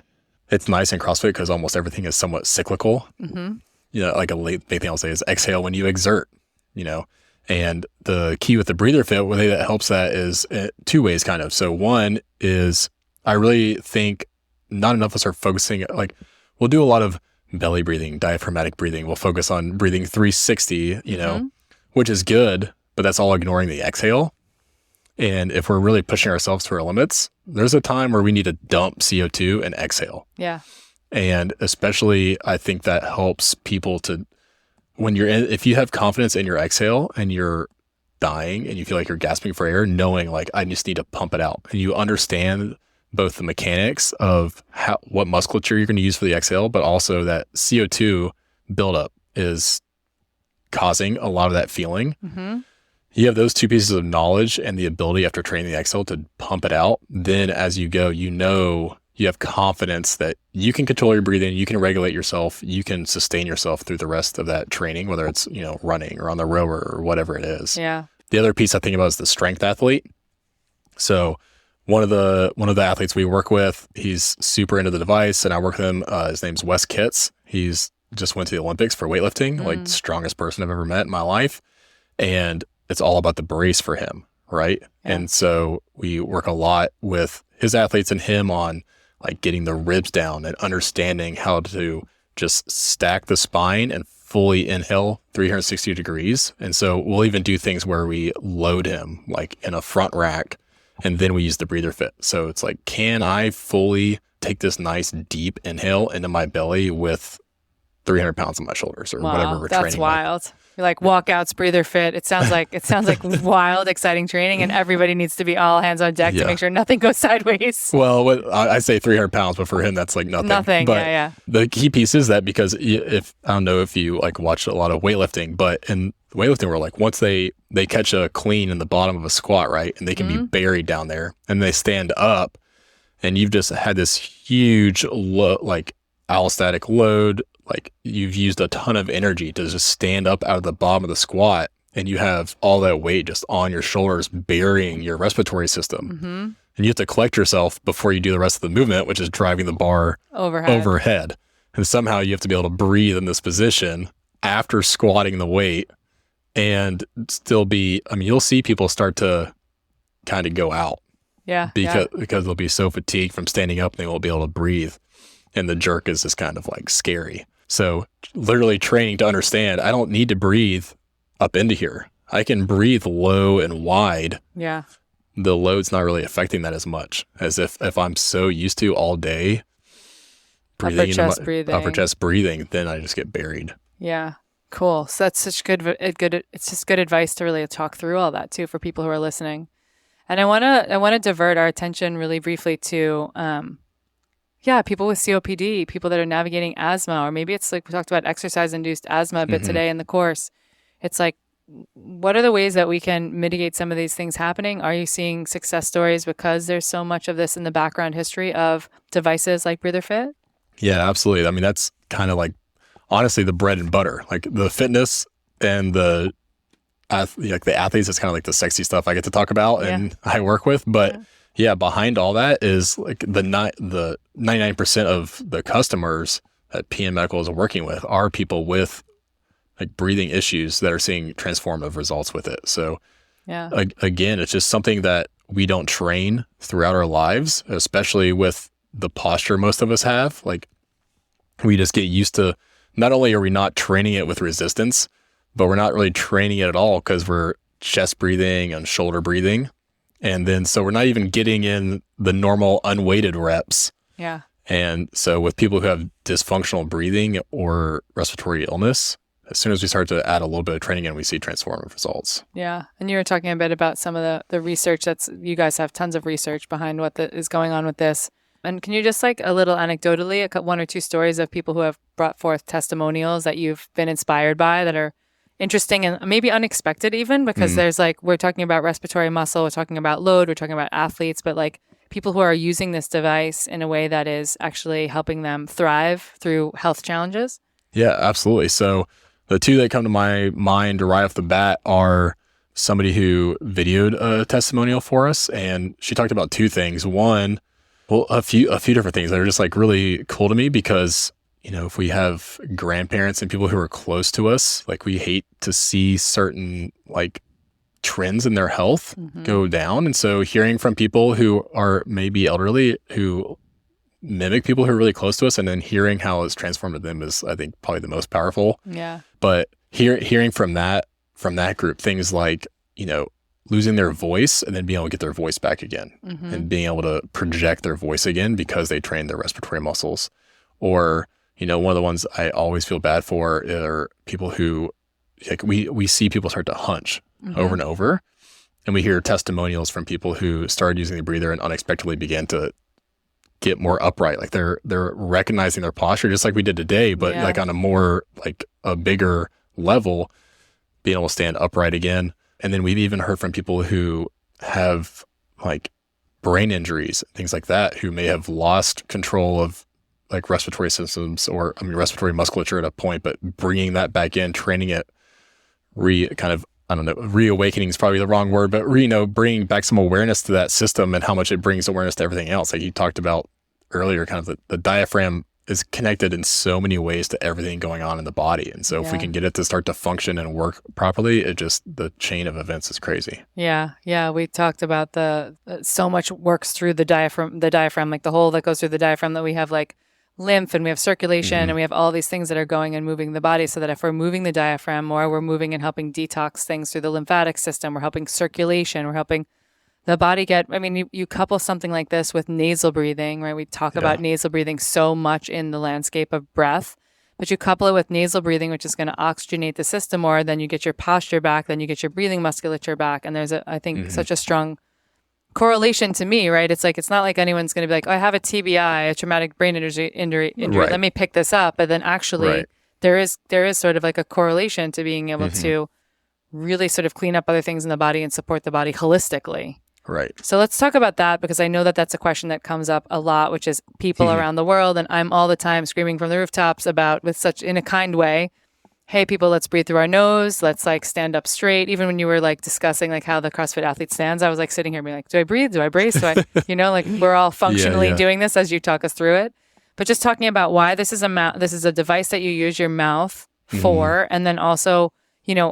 It's nice in CrossFit because almost everything is somewhat cyclical. Like a big thing I'll say is exhale when you exert, and the key with the BreatherFit, one thing that helps that is two ways kind of. So one is I really think not enough of us are focusing, like we'll do a lot of belly breathing, diaphragmatic breathing. We'll focus on breathing 360, which is good, but that's all ignoring the exhale. And if we're really pushing ourselves to our limits, there's a time where we need to dump CO2 and exhale. Yeah. And especially, I think that helps people to, if you have confidence in your exhale and you're dying and you feel like you're gasping for air, knowing like, I just need to pump it out. And you understand both the mechanics of what musculature you're going to use for the exhale, but also that CO2 buildup is causing a lot of that feeling. You have those two pieces of knowledge and the ability after training the exhale to pump it out. Then as you go, you have confidence that you can control your breathing, you can regulate yourself, you can sustain yourself through the rest of that training, whether it's, running or on the rower or whatever it is. Yeah. The other piece I think about is the strength athlete. So one of the athletes we work with, he's super into the device and I work with him. His name's Wes Kitts. He's just went to the Olympics for weightlifting, like strongest person I've ever met in my life. And it's all about the brace for him, right? Yeah. And so we work a lot with his athletes and him on like getting the ribs down and understanding how to just stack the spine and fully inhale 360 degrees. And so we'll even do things where we load him like in a front rack and then we use the BreatherFit. So it's like, can I fully take this nice deep inhale into my belly with 300 pounds on my shoulders or whatever we're training? That's wild. With. You're like walkouts, breather-fit. It sounds like wild, exciting training, and everybody needs to be all hands on deck to make sure nothing goes sideways. Well, I say 300 pounds, but for him, that's like nothing. Nothing, but the key piece is that because if I don't know if you like watched a lot of weightlifting, but in weightlifting, we're like once they catch a clean in the bottom of a squat, right, and they can be buried down there, and they stand up, and you've just had this huge like allostatic load. Like you've used a ton of energy to just stand up out of the bottom of the squat and you have all that weight just on your shoulders burying your respiratory system. And you have to collect yourself before you do the rest of the movement, which is driving the bar overhead. And somehow you have to be able to breathe in this position after squatting the weight and still you'll see people start to kind of go out. Because they'll be so fatigued from standing up and they won't be able to breathe. And the jerk is just kind of like scary. So literally training to understand, I don't need to breathe up into here. I can breathe low and wide. Yeah. The load's not really affecting that as much as if I'm so used to all day breathing upper chest breathing, then I just get buried. Yeah. Cool. So that's such it's just good advice to really talk through all that too for people who are listening. And I want to divert our attention really briefly to Yeah, people with COPD, people that are navigating asthma, or maybe it's like we talked about exercise-induced asthma a bit today in the course. It's like, what are the ways that we can mitigate some of these things happening? Are you seeing success stories because there's so much of this in the background history of devices like BreatherFit? Yeah, absolutely. I mean, that's kind of like, honestly, the bread and butter. Like the fitness and the athletes is kind of like the sexy stuff I get to talk about and I work with. But yeah, behind all that is like the 99% of the customers that PN Medical is working with are people with like breathing issues that are seeing transformative results with it. So again, it's just something that we don't train throughout our lives, especially with the posture most of us have. Like we just get used to, not only are we not training it with resistance, but we're not really training it at all because we're chest breathing and shoulder breathing. And then, so we're not even getting in the normal unweighted reps. Yeah. And so with people who have dysfunctional breathing or respiratory illness, as soon as we start to add a little bit of training in, we see transformative results. Yeah. And you were talking a bit about some of the research you guys have tons of research behind what is going on with this. And can you just like a little anecdotally, one or two stories of people who have brought forth testimonials that you've been inspired by that are interesting and maybe unexpected even, because there's like, we're talking about respiratory muscle, we're talking about load, we're talking about athletes, but like people who are using this device in a way that is actually helping them thrive through health challenges? Yeah, absolutely. So the two that come to my mind right off the bat are somebody who videoed a testimonial for us, and she talked about two things. One, well, a few different things that are just like really cool to me because, you know, if we have grandparents and people who are close to us, like we hate to see certain like trends in their health go down. And so hearing from people who are maybe elderly who mimic people who are really close to us and then hearing how it's transformed them is, I think, probably the most powerful. Yeah. But hearing from that group, things like, you know, losing their voice and then being able to get their voice back again and being able to project their voice again because they trained their respiratory muscles. Or, you know, one of the ones I always feel bad for are people who, like we see people start to hunch over and over, and we hear testimonials from people who started using the breather and unexpectedly began to get more upright. Like they're recognizing their posture just like we did today, but like on a more like a bigger level, being able to stand upright again. And then we've even heard from people who have like brain injuries, things like that, who may have lost control of like respiratory systems or respiratory musculature at a point, but bringing that back in, training it, reawakening is probably the wrong word, but bringing back some awareness to that system and how much it brings awareness to everything else. Like you talked about earlier, kind of the diaphragm is connected in so many ways to everything going on in the body. And so if we can get it to start to function and work properly, the chain of events is crazy. Yeah. Yeah. We talked about so much works through the diaphragm, like the hole that goes through the diaphragm, that we have like lymph and we have circulation and we have all these things that are going and moving the body, so that if we're moving the diaphragm more, we're moving and helping detox things through the lymphatic system, we're helping circulation, we're helping the body you couple something like this with nasal breathing, right? We talk about nasal breathing so much in the landscape of breath, but you couple it with nasal breathing, which is going to oxygenate the system more, then you get your posture back, then you get your breathing musculature back. And there's I think such a strong correlation to me, right? It's like, it's not like anyone's going to be like, oh, I have a TBI, a traumatic brain injury. Right. Let me pick this up. But then actually there is sort of like a correlation to being able to really sort of clean up other things in the body and support the body holistically. Right. So let's talk about that, because I know that that's a question that comes up a lot, which is people around the world. And I'm all the time screaming from the rooftops about, in a kind way, hey, people, let's breathe through our nose. Let's like stand up straight. Even when you were like discussing like how the CrossFit athlete stands, I was like sitting here being like, do I breathe? Do I brace? Do I, like we're all functionally doing this as you talk us through it. But just talking about why this is a device that you use your mouth for, and then also,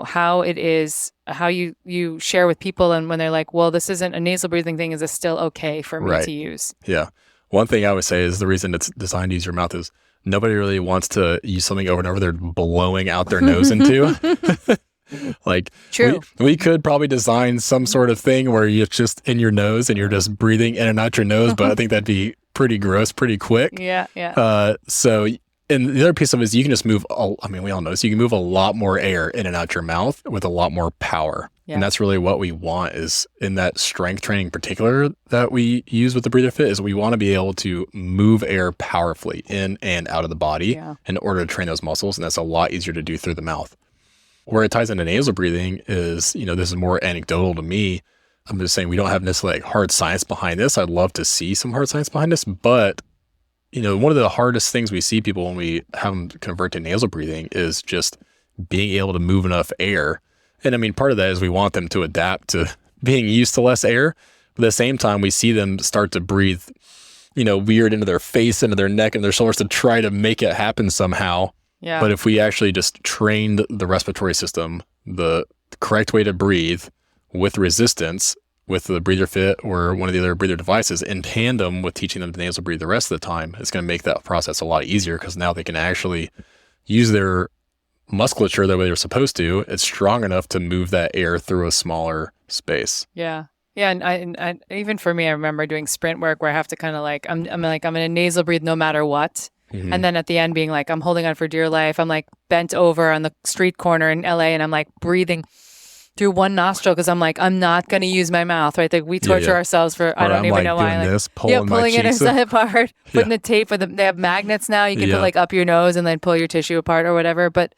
how it is, how you share with people, and when they're like, well, this isn't a nasal breathing thing, is this still okay for me to use? Yeah. One thing I would say is the reason it's designed to use your mouth is nobody really wants to use something over and over they're blowing out their nose into. Like, true. We could probably design some sort of thing where you're just in your nose and you're just breathing in and out your nose, but I think that'd be pretty gross pretty quick. Yeah. So, and the other piece of it is you can just move, we all know this, you can move a lot more air in and out your mouth with a lot more power. And that's really what we want is in that strength training in particular that we use with the BreatherFit is we want to be able to move air powerfully in and out of the body in order to train those muscles. And that's a lot easier to do through the mouth. Where it ties into nasal breathing is, this is more anecdotal to me. I'm just saying we don't have necessarily like hard science behind this. I'd love to see some hard science behind this, but one of the hardest things we see people when we have them convert to nasal breathing is just being able to move enough air. And I mean, part of that is we want them to adapt to being used to less air. But at the same time, we see them start to breathe, weird into their face, into their neck and their shoulders to try to make it happen somehow. Yeah. But if we actually just trained the respiratory system, the correct way to breathe with resistance, with the BreatherFit or one of the other breather devices in tandem with teaching them to nasal breathe the rest of the time, it's going to make that process a lot easier because now they can actually use their musculature the way they're supposed to. It's strong enough to move that air through a smaller space. Yeah. Yeah. And I even for me, I remember doing sprint work where I have to kind of like, I'm going to nasal breathe no matter what. Mm-hmm. And then at the end being like, I'm holding on for dear life. I'm like bent over on the street corner in LA and I'm like breathing through one nostril because I'm like, I'm not going to use my mouth, right? Like we torture ourselves for, I don't even know why. Doing this, pulling it apart, putting the tape with they have magnets now. You can put like up your nose and then pull your tissue apart or whatever. But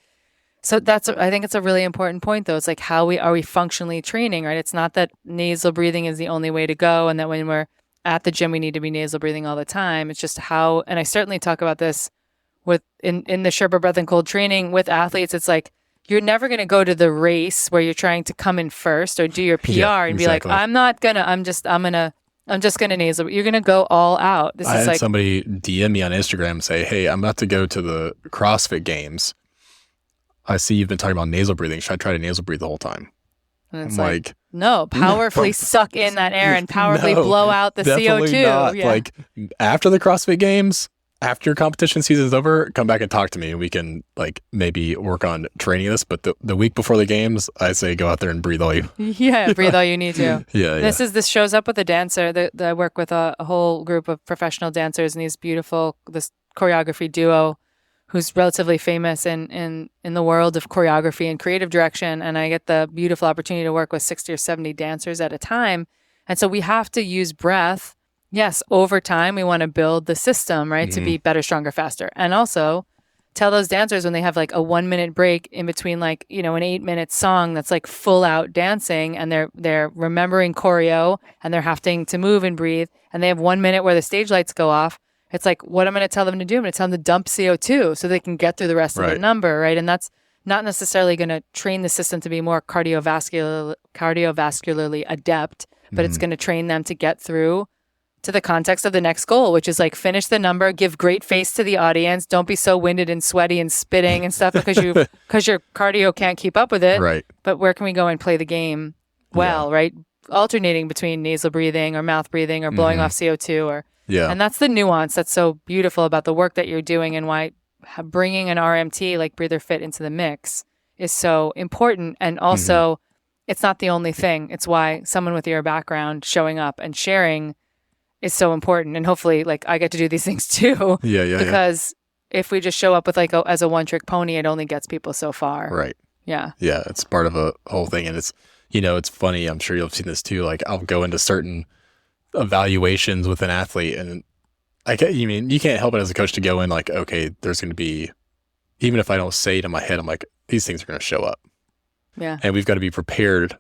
so I think it's a really important point though. It's like how are we functionally training, right? It's not that nasal breathing is the only way to go and that when we're at the gym, we need to be nasal breathing all the time. It's just how, and I certainly talk about this in the Sherpa breath and cold training with athletes. It's like, you're never going to go to the race where you're trying to come in first or do your PR and be like, I'm just going to nasal. You're going to go all out. I had somebody DM me on Instagram and say, hey, I'm about to go to the CrossFit games. I see you've been talking about nasal breathing. Should I try to nasal breathe the whole time? And it's like, no, powerfully suck in that air and powerfully blow out the CO2. Not. Yeah. Like after the CrossFit games, after your competition season's over, come back and talk to me and we can like maybe work on training this. But the week before the games, I say go out there and breathe all you. Yeah, breathe all you need to. Yeah. This shows up with a dancer. I work with a whole group of professional dancers and this choreography duo who's relatively famous in the world of choreography and creative direction. And I get the beautiful opportunity to work with 60 or 70 dancers at a time. And so we have to use breath. Yes, over time, we want to build the system, right, to be better, stronger, faster. And also tell those dancers when they have like a 1 minute break in between like, an 8-minute song that's like full out dancing and they're remembering choreo and they're having to move and breathe. And they have 1 minute where the stage lights go off. It's like, what I'm going to tell them to do? I'm going to tell them to dump CO2 so they can get through the rest of the number, right? And that's not necessarily going to train the system to be more cardiovascularly adept, but it's going to train them to get through to the context of the next goal, which is like finish the number, give great face to the audience. Don't be so winded and sweaty and spitting and stuff because your cardio can't keep up with it. Right. But where can we go and play the game well, right? Alternating between nasal breathing or mouth breathing or blowing off CO2 or and that's the nuance that's so beautiful about the work that you're doing and why bringing an RMT like BreatherFit into the mix is so important. And also, it's not the only thing. It's why someone with your background showing up and sharing is so important. And hopefully, like, I get to do these things too. Because if we just show up with like as a one-trick pony, it only gets people so far. Right. Yeah. Yeah, it's part of a whole thing. And it's, it's funny. I'm sure you've seen this too. Like, I'll go into certain evaluations with an athlete and you can't help it as a coach to go in like, okay, there's going to be, even if I don't say it in my head, I'm like, these things are going to show up. Yeah. And we've got to be prepared.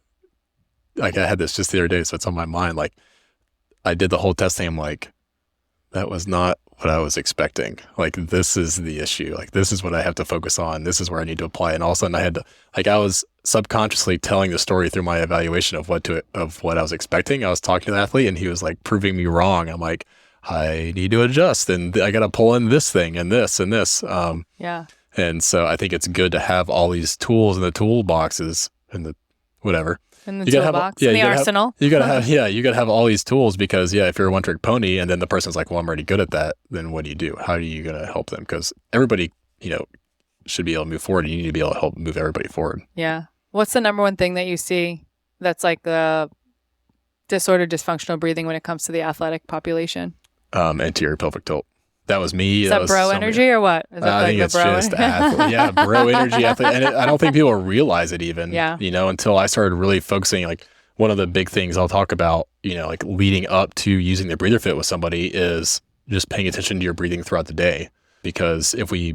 Like I had this just the other day, so it's on my mind. Like I did the whole testing. I'm like, that was not what I was expecting. Like, this is the issue. Like, this is what I have to focus on. This is where I need to apply. And all of a sudden I had to, I was subconsciously telling the story through my evaluation of what I was expecting. I was talking to the athlete and he was like proving me wrong. I'm like, I need to adjust and I got to pull in this thing and this and this. And so I think it's good to have all these tools in the toolboxes and the whatever. In the toolbox, in the arsenal. You gotta have all these tools because if you're a one-trick pony and then the person's like, well, I'm already good at that, then what do you do? How are you gonna help them? Because everybody, should be able to move forward. And you need to be able to help move everybody forward. Yeah. What's the number one thing that you see that's like the disordered dysfunctional breathing when it comes to the athletic population? Anterior pelvic tilt. That was me. Is that bro energy or what? Is that I think it's just athlete. Bro energy athlete. And I don't think people realize it even, until I started really focusing. Like one of the big things I'll talk about, like leading up to using the BreatherFit with somebody is just paying attention to your breathing throughout the day. Because if we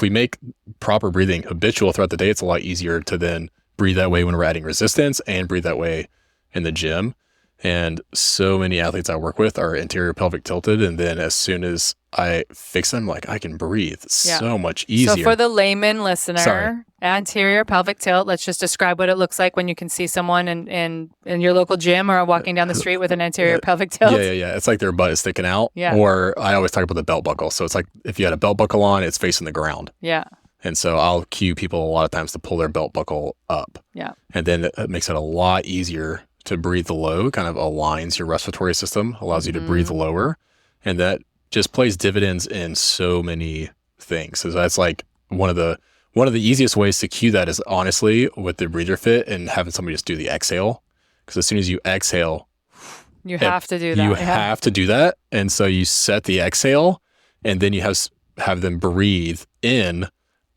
make proper breathing habitual throughout the day, it's a lot easier to then breathe that way when we're adding resistance and breathe that way in the gym. And so many athletes I work with are anterior pelvic tilted. And then as soon as I fix them, like I can breathe so much easier. So for the layman listener, anterior pelvic tilt, let's just describe what it looks like when you can see someone in your local gym or walking down the street with an anterior pelvic tilt. Yeah. It's like their butt is sticking out. Yeah. Or I always talk about the belt buckle. So it's like if you had a belt buckle on, it's facing the ground. Yeah. And so I'll cue people a lot of times to pull their belt buckle up. Yeah. And then it makes it a lot easier to breathe low, kind of aligns your respiratory system, allows you to breathe lower. And that just plays dividends in so many things. So that's like one of the easiest ways to cue that is honestly with the BreatherFit and having somebody just do the exhale. Because as soon as you exhale, you have to do that. You have to do that. And so you set the exhale and then you have them breathe in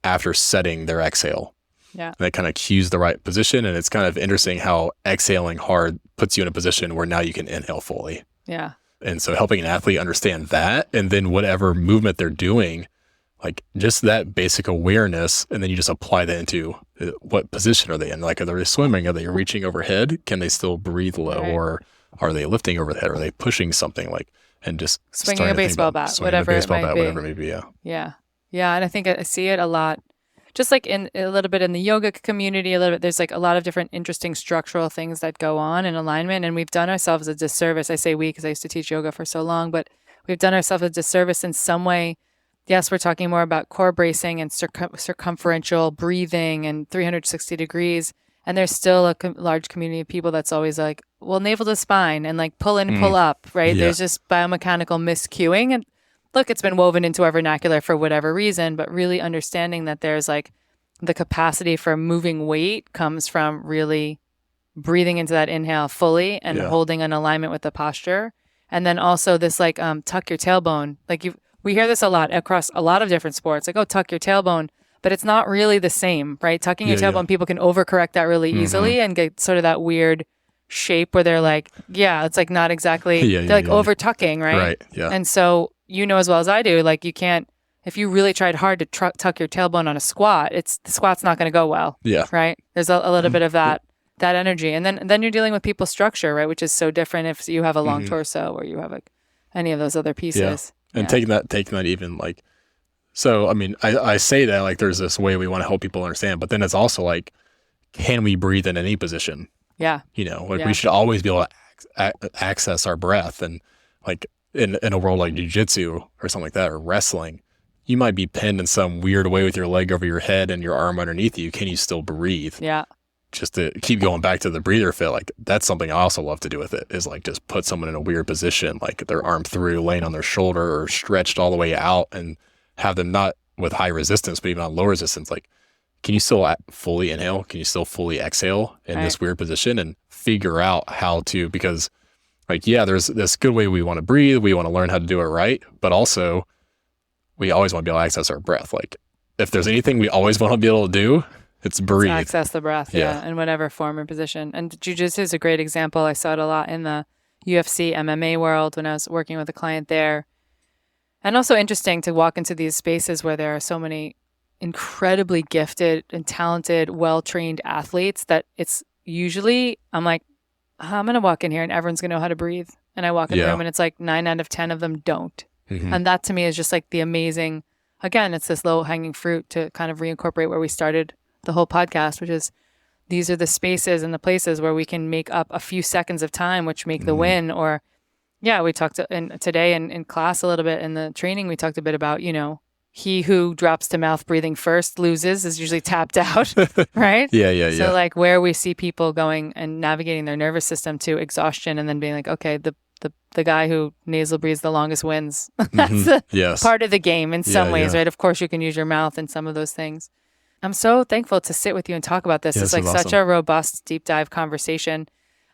after setting their exhale. Yeah. And that kind of cues the right position. And it's kind of interesting how exhaling hard puts you in a position where now you can inhale fully. Yeah. And so helping an athlete understand that, and then whatever movement they're doing, like just that basic awareness, and then you just apply that into what position are they in? Like, are they swimming? Are they reaching overhead? Can they still breathe low? Right. Or are they lifting overhead? Are they pushing something and just swinging a baseball bat, whatever it might be. Whatever it may be, yeah. Yeah. Yeah. And I think I see it a lot. Just like in a little bit in the yoga community, there's like a lot of different interesting structural things that go on in alignment. And we've done ourselves a disservice. I say we because I used to teach yoga for so long, but we've done ourselves a disservice in some way. Yes, we're talking more about core bracing and circumferential breathing and 360 degrees. And there's still a large community of people that's always like, well, navel to spine and like pull in and pull up, right? Yeah. There's just biomechanical miscuing. And look, it's been woven into our vernacular for whatever reason, but really understanding that there's like the capacity for moving weight comes from really breathing into that inhale fully and holding an alignment with the posture. And then also this like tuck your tailbone. Like we hear this a lot across a lot of different sports, like, oh, tuck your tailbone, but it's not really the same, right? Tucking your tailbone, people can overcorrect that really easily and get sort of that weird shape where they're like, it's like not exactly, they're like over tucking, right? Right, yeah. And so you know as well as I do, like you can't, if you really tried hard to tuck your tailbone on a squat, the squat's not going to go well. Yeah. Right? There's a little bit of that energy. And then you're dealing with people's structure, right? Which is so different if you have a long torso or you have like any of those other pieces. Yeah. And taking that even like, so, I mean, I say that like there's this way we want to help people understand, but then it's also like, can we breathe in any position? Yeah. We should always be able to access our breath. And like in a world like jiu-jitsu or something like that, or wrestling, you might be pinned in some weird way with your leg over your head and your arm underneath you. Can you still breathe? Yeah. Just to keep going back to the BreatherFit, like that's something I also love to do with it, is like just put someone in a weird position, like their arm through, laying on their shoulder or stretched all the way out, and have them not with high resistance, but even on low resistance. Like, can you still fully inhale? Can you still fully exhale in this weird position, and figure out how to, because like, there's this good way we want to breathe. We want to learn how to do it right. But also we always want to be able to access our breath. Like if there's anything we always want to be able to do, it's breathe. Access the breath, in whatever form or position. And jiu-jitsu is a great example. I saw it a lot in the UFC, MMA world when I was working with a client there. And also interesting to walk into these spaces where there are so many incredibly gifted and talented, well-trained athletes that it's usually, I'm like, I'm going to walk in here and everyone's going to know how to breathe. And I walk in the room and it's like 9 out of 10 of them don't. And that to me is just like the amazing, again, it's this low-hanging fruit to kind of reincorporate where we started the whole podcast, which is these are the spaces and the places where we can make up a few seconds of time, which make the win. Or, we talked today in class a little bit in the training, we talked a bit about, he who drops to mouth breathing first loses, is usually tapped out, right? So like where we see people going and navigating their nervous system to exhaustion and then being like, okay, the guy who nasal breathes the longest wins. That's part of the game in some ways, right? Of course, you can use your mouth in some of those things. I'm so thankful to sit with you and talk about this. It's like such a robust, deep dive conversation.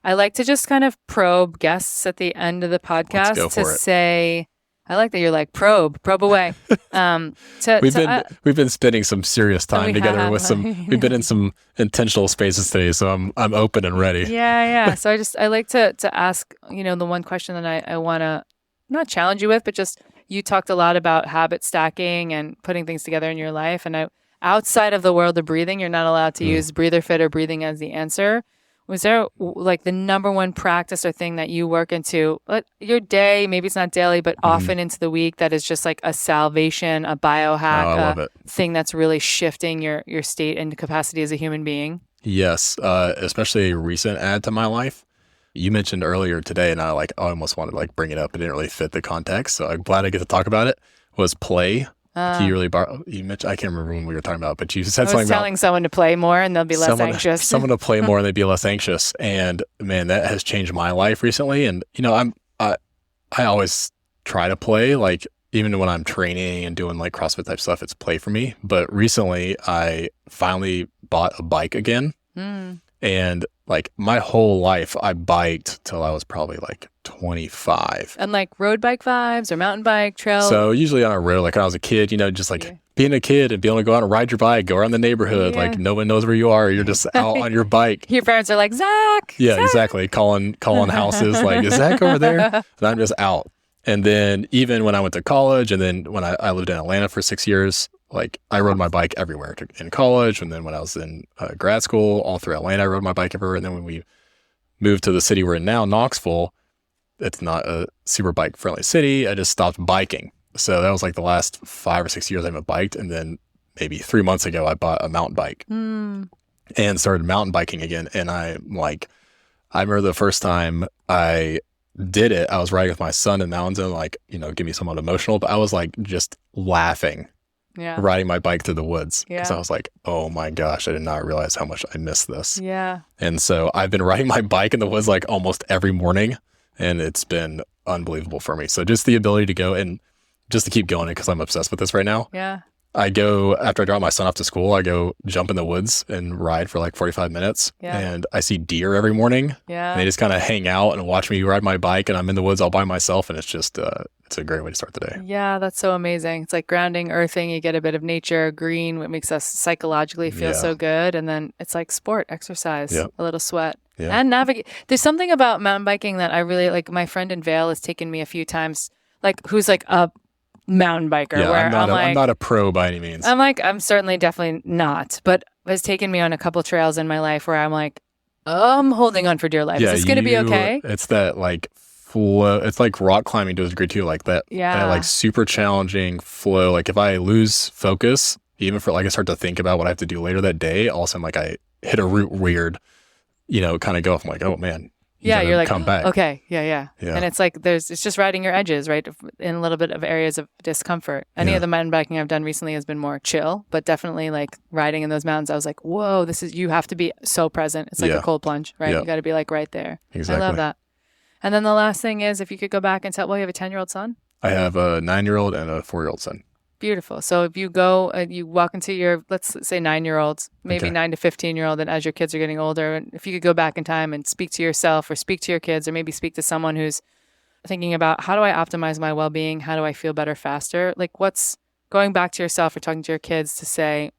I like to just kind of probe guests at the end of the podcast to say, I like that you're like probe away. We've been spending some serious time together with we've been in some intentional spaces today, so I'm open and ready. Yeah. So I like to ask, the one question that I want to not challenge you with, but just you talked a lot about habit stacking and putting things together in your life. And outside of the world of breathing, you're not allowed to use BreatherFit or breathing as the answer. Was there like the number one practice or thing that you work into your day, maybe it's not daily, but often into the week, that is just like a salvation, a biohack, a thing that's really shifting your state and capacity as a human being? Yes, especially a recent add to my life. You mentioned earlier today, and I almost wanted to bring it up. It didn't really fit the context, so I'm glad I get to talk about it. Was play. You mentioned, I can't remember when we were talking about, but you said something about telling someone to play more and they'll be less anxious. Someone to play more and they'd be less anxious. And man, that has changed my life recently. And I always try to play, even when I'm training and doing CrossFit type stuff, it's play for me. But recently I finally bought a bike again. And my whole life I biked till I was probably 25. And road bike vibes or mountain bike trail? So usually on a road, when I was a kid, just being a kid and being able to go out and ride your bike, go around the neighborhood, no one knows where you are. You're just out on your bike. Your parents are like, Zach! Yeah, Zach! Exactly. Calling houses is Zach over there? And I'm just out. And then even when I went to college, and then when I lived in Atlanta for 6 years, I rode my bike everywhere in college. And then when I was in grad school, all through Atlanta, I rode my bike everywhere. And then when we moved to the city we're in now, Knoxville, it's not a super bike friendly city. I just stopped biking. So that was the last 5 or 6 years I haven't biked. And then maybe 3 months ago, I bought a mountain bike and started mountain biking again. And I remember the first time I did it, I was riding with my son in the mountains and get me somewhat emotional, but I was just laughing. Yeah. Riding my bike through the woods because I was oh my gosh, I did not realize how much I missed this. Yeah. And so I've been riding my bike in the woods almost every morning, and it's been unbelievable for me. So just the ability to go and just to keep going because I'm obsessed with this right now. Yeah. I go, after I drop my son off to school, I go jump in the woods and ride for 45 minutes. Yeah. And I see deer every morning. Yeah. And they just kind of hang out and watch me ride my bike, and I'm in the woods all by myself, and it's just, it's a great way to start the day. Yeah, that's so amazing. It's grounding, earthing, you get a bit of nature, green, what makes us psychologically feel so good. And then it's sport, exercise, a little sweat. Yeah. And navigate. There's something about mountain biking that I really my friend in Vail has taken me a few times, who's a mountain biker. Yeah, where I'm not a pro by any means. I'm certainly definitely not, but has taken me on a couple trails in my life where I'm holding on for dear life. Is this going to be okay? It's that flow. It's rock climbing to a degree too, that. Yeah. That super challenging flow. If I lose focus, even for I start to think about what I have to do later that day, all of a sudden I hit a root weird, kind of go off. I'm oh man. Yeah, you're come back. Okay, yeah. And it's it's just riding your edges, right? In a little bit of areas of discomfort. Any of the mountain biking I've done recently has been more chill, but definitely riding in those mountains, I was whoa, you have to be so present. It's a cold plunge, right? You got to be right there. Exactly. I love that. And then the last thing is, if you could go back and tell, you have a 10-year-old son? I have a 9-year-old and a 4-year-old son. Beautiful. So if you go, you walk into your, let's say 9-year-olds, maybe 9 to 15-year-old, and as your kids are getting older, and if you could go back in time and speak to yourself or speak to your kids or maybe speak to someone who's thinking about how do I optimize my well-being? How do I feel better faster? What's going back to yourself or talking to your kids to say,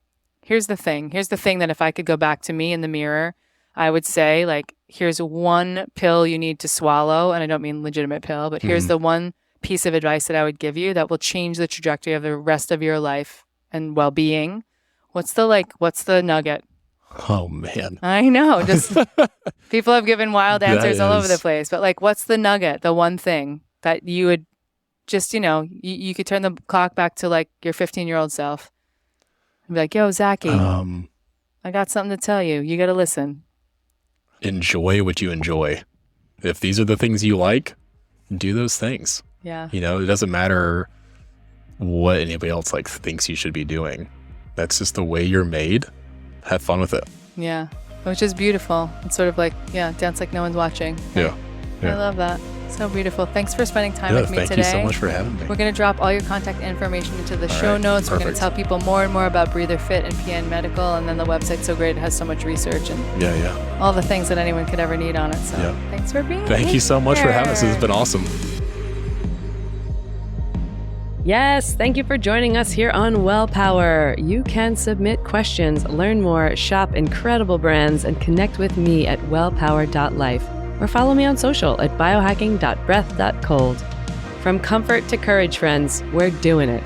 here's the thing that if I could go back to me in the mirror, I would say here's one pill you need to swallow. And I don't mean legitimate pill, but here's the one piece of advice that I would give you that will change the trajectory of the rest of your life and well-being. What's the nugget? Oh man. I know. Just people have given wild answers all over the place, but what's the nugget? The one thing that you would just, you could turn the clock back to your 15-year-old self and be yo, Zachy, I got something to tell you. You got to listen. Enjoy what you enjoy. If these are the things you like, do those things. Yeah. It doesn't matter what anybody else thinks you should be doing. That's just the way you're made. Have fun with it. Yeah. Which is beautiful. It's sort of dance like no one's watching. Yeah. I love that. So beautiful. Thanks for spending time with me today. Thank you so much for having me. We're going to drop all your contact information into the show notes. Perfect. We're going to tell people more and more about BreatherFit and PN Medical, and then the website's so great. It has so much research and all the things that anyone could ever need on it. So thanks for being here. Thank you so much for having us. This has been awesome. Yes, thank you for joining us here on Well Power. You can submit questions, learn more, shop incredible brands, and connect with me at wellpower.life or follow me on social at biohacking.breath.cold. From comfort to courage, friends, we're doing it.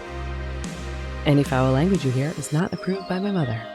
Any foul language you hear is not approved by my mother.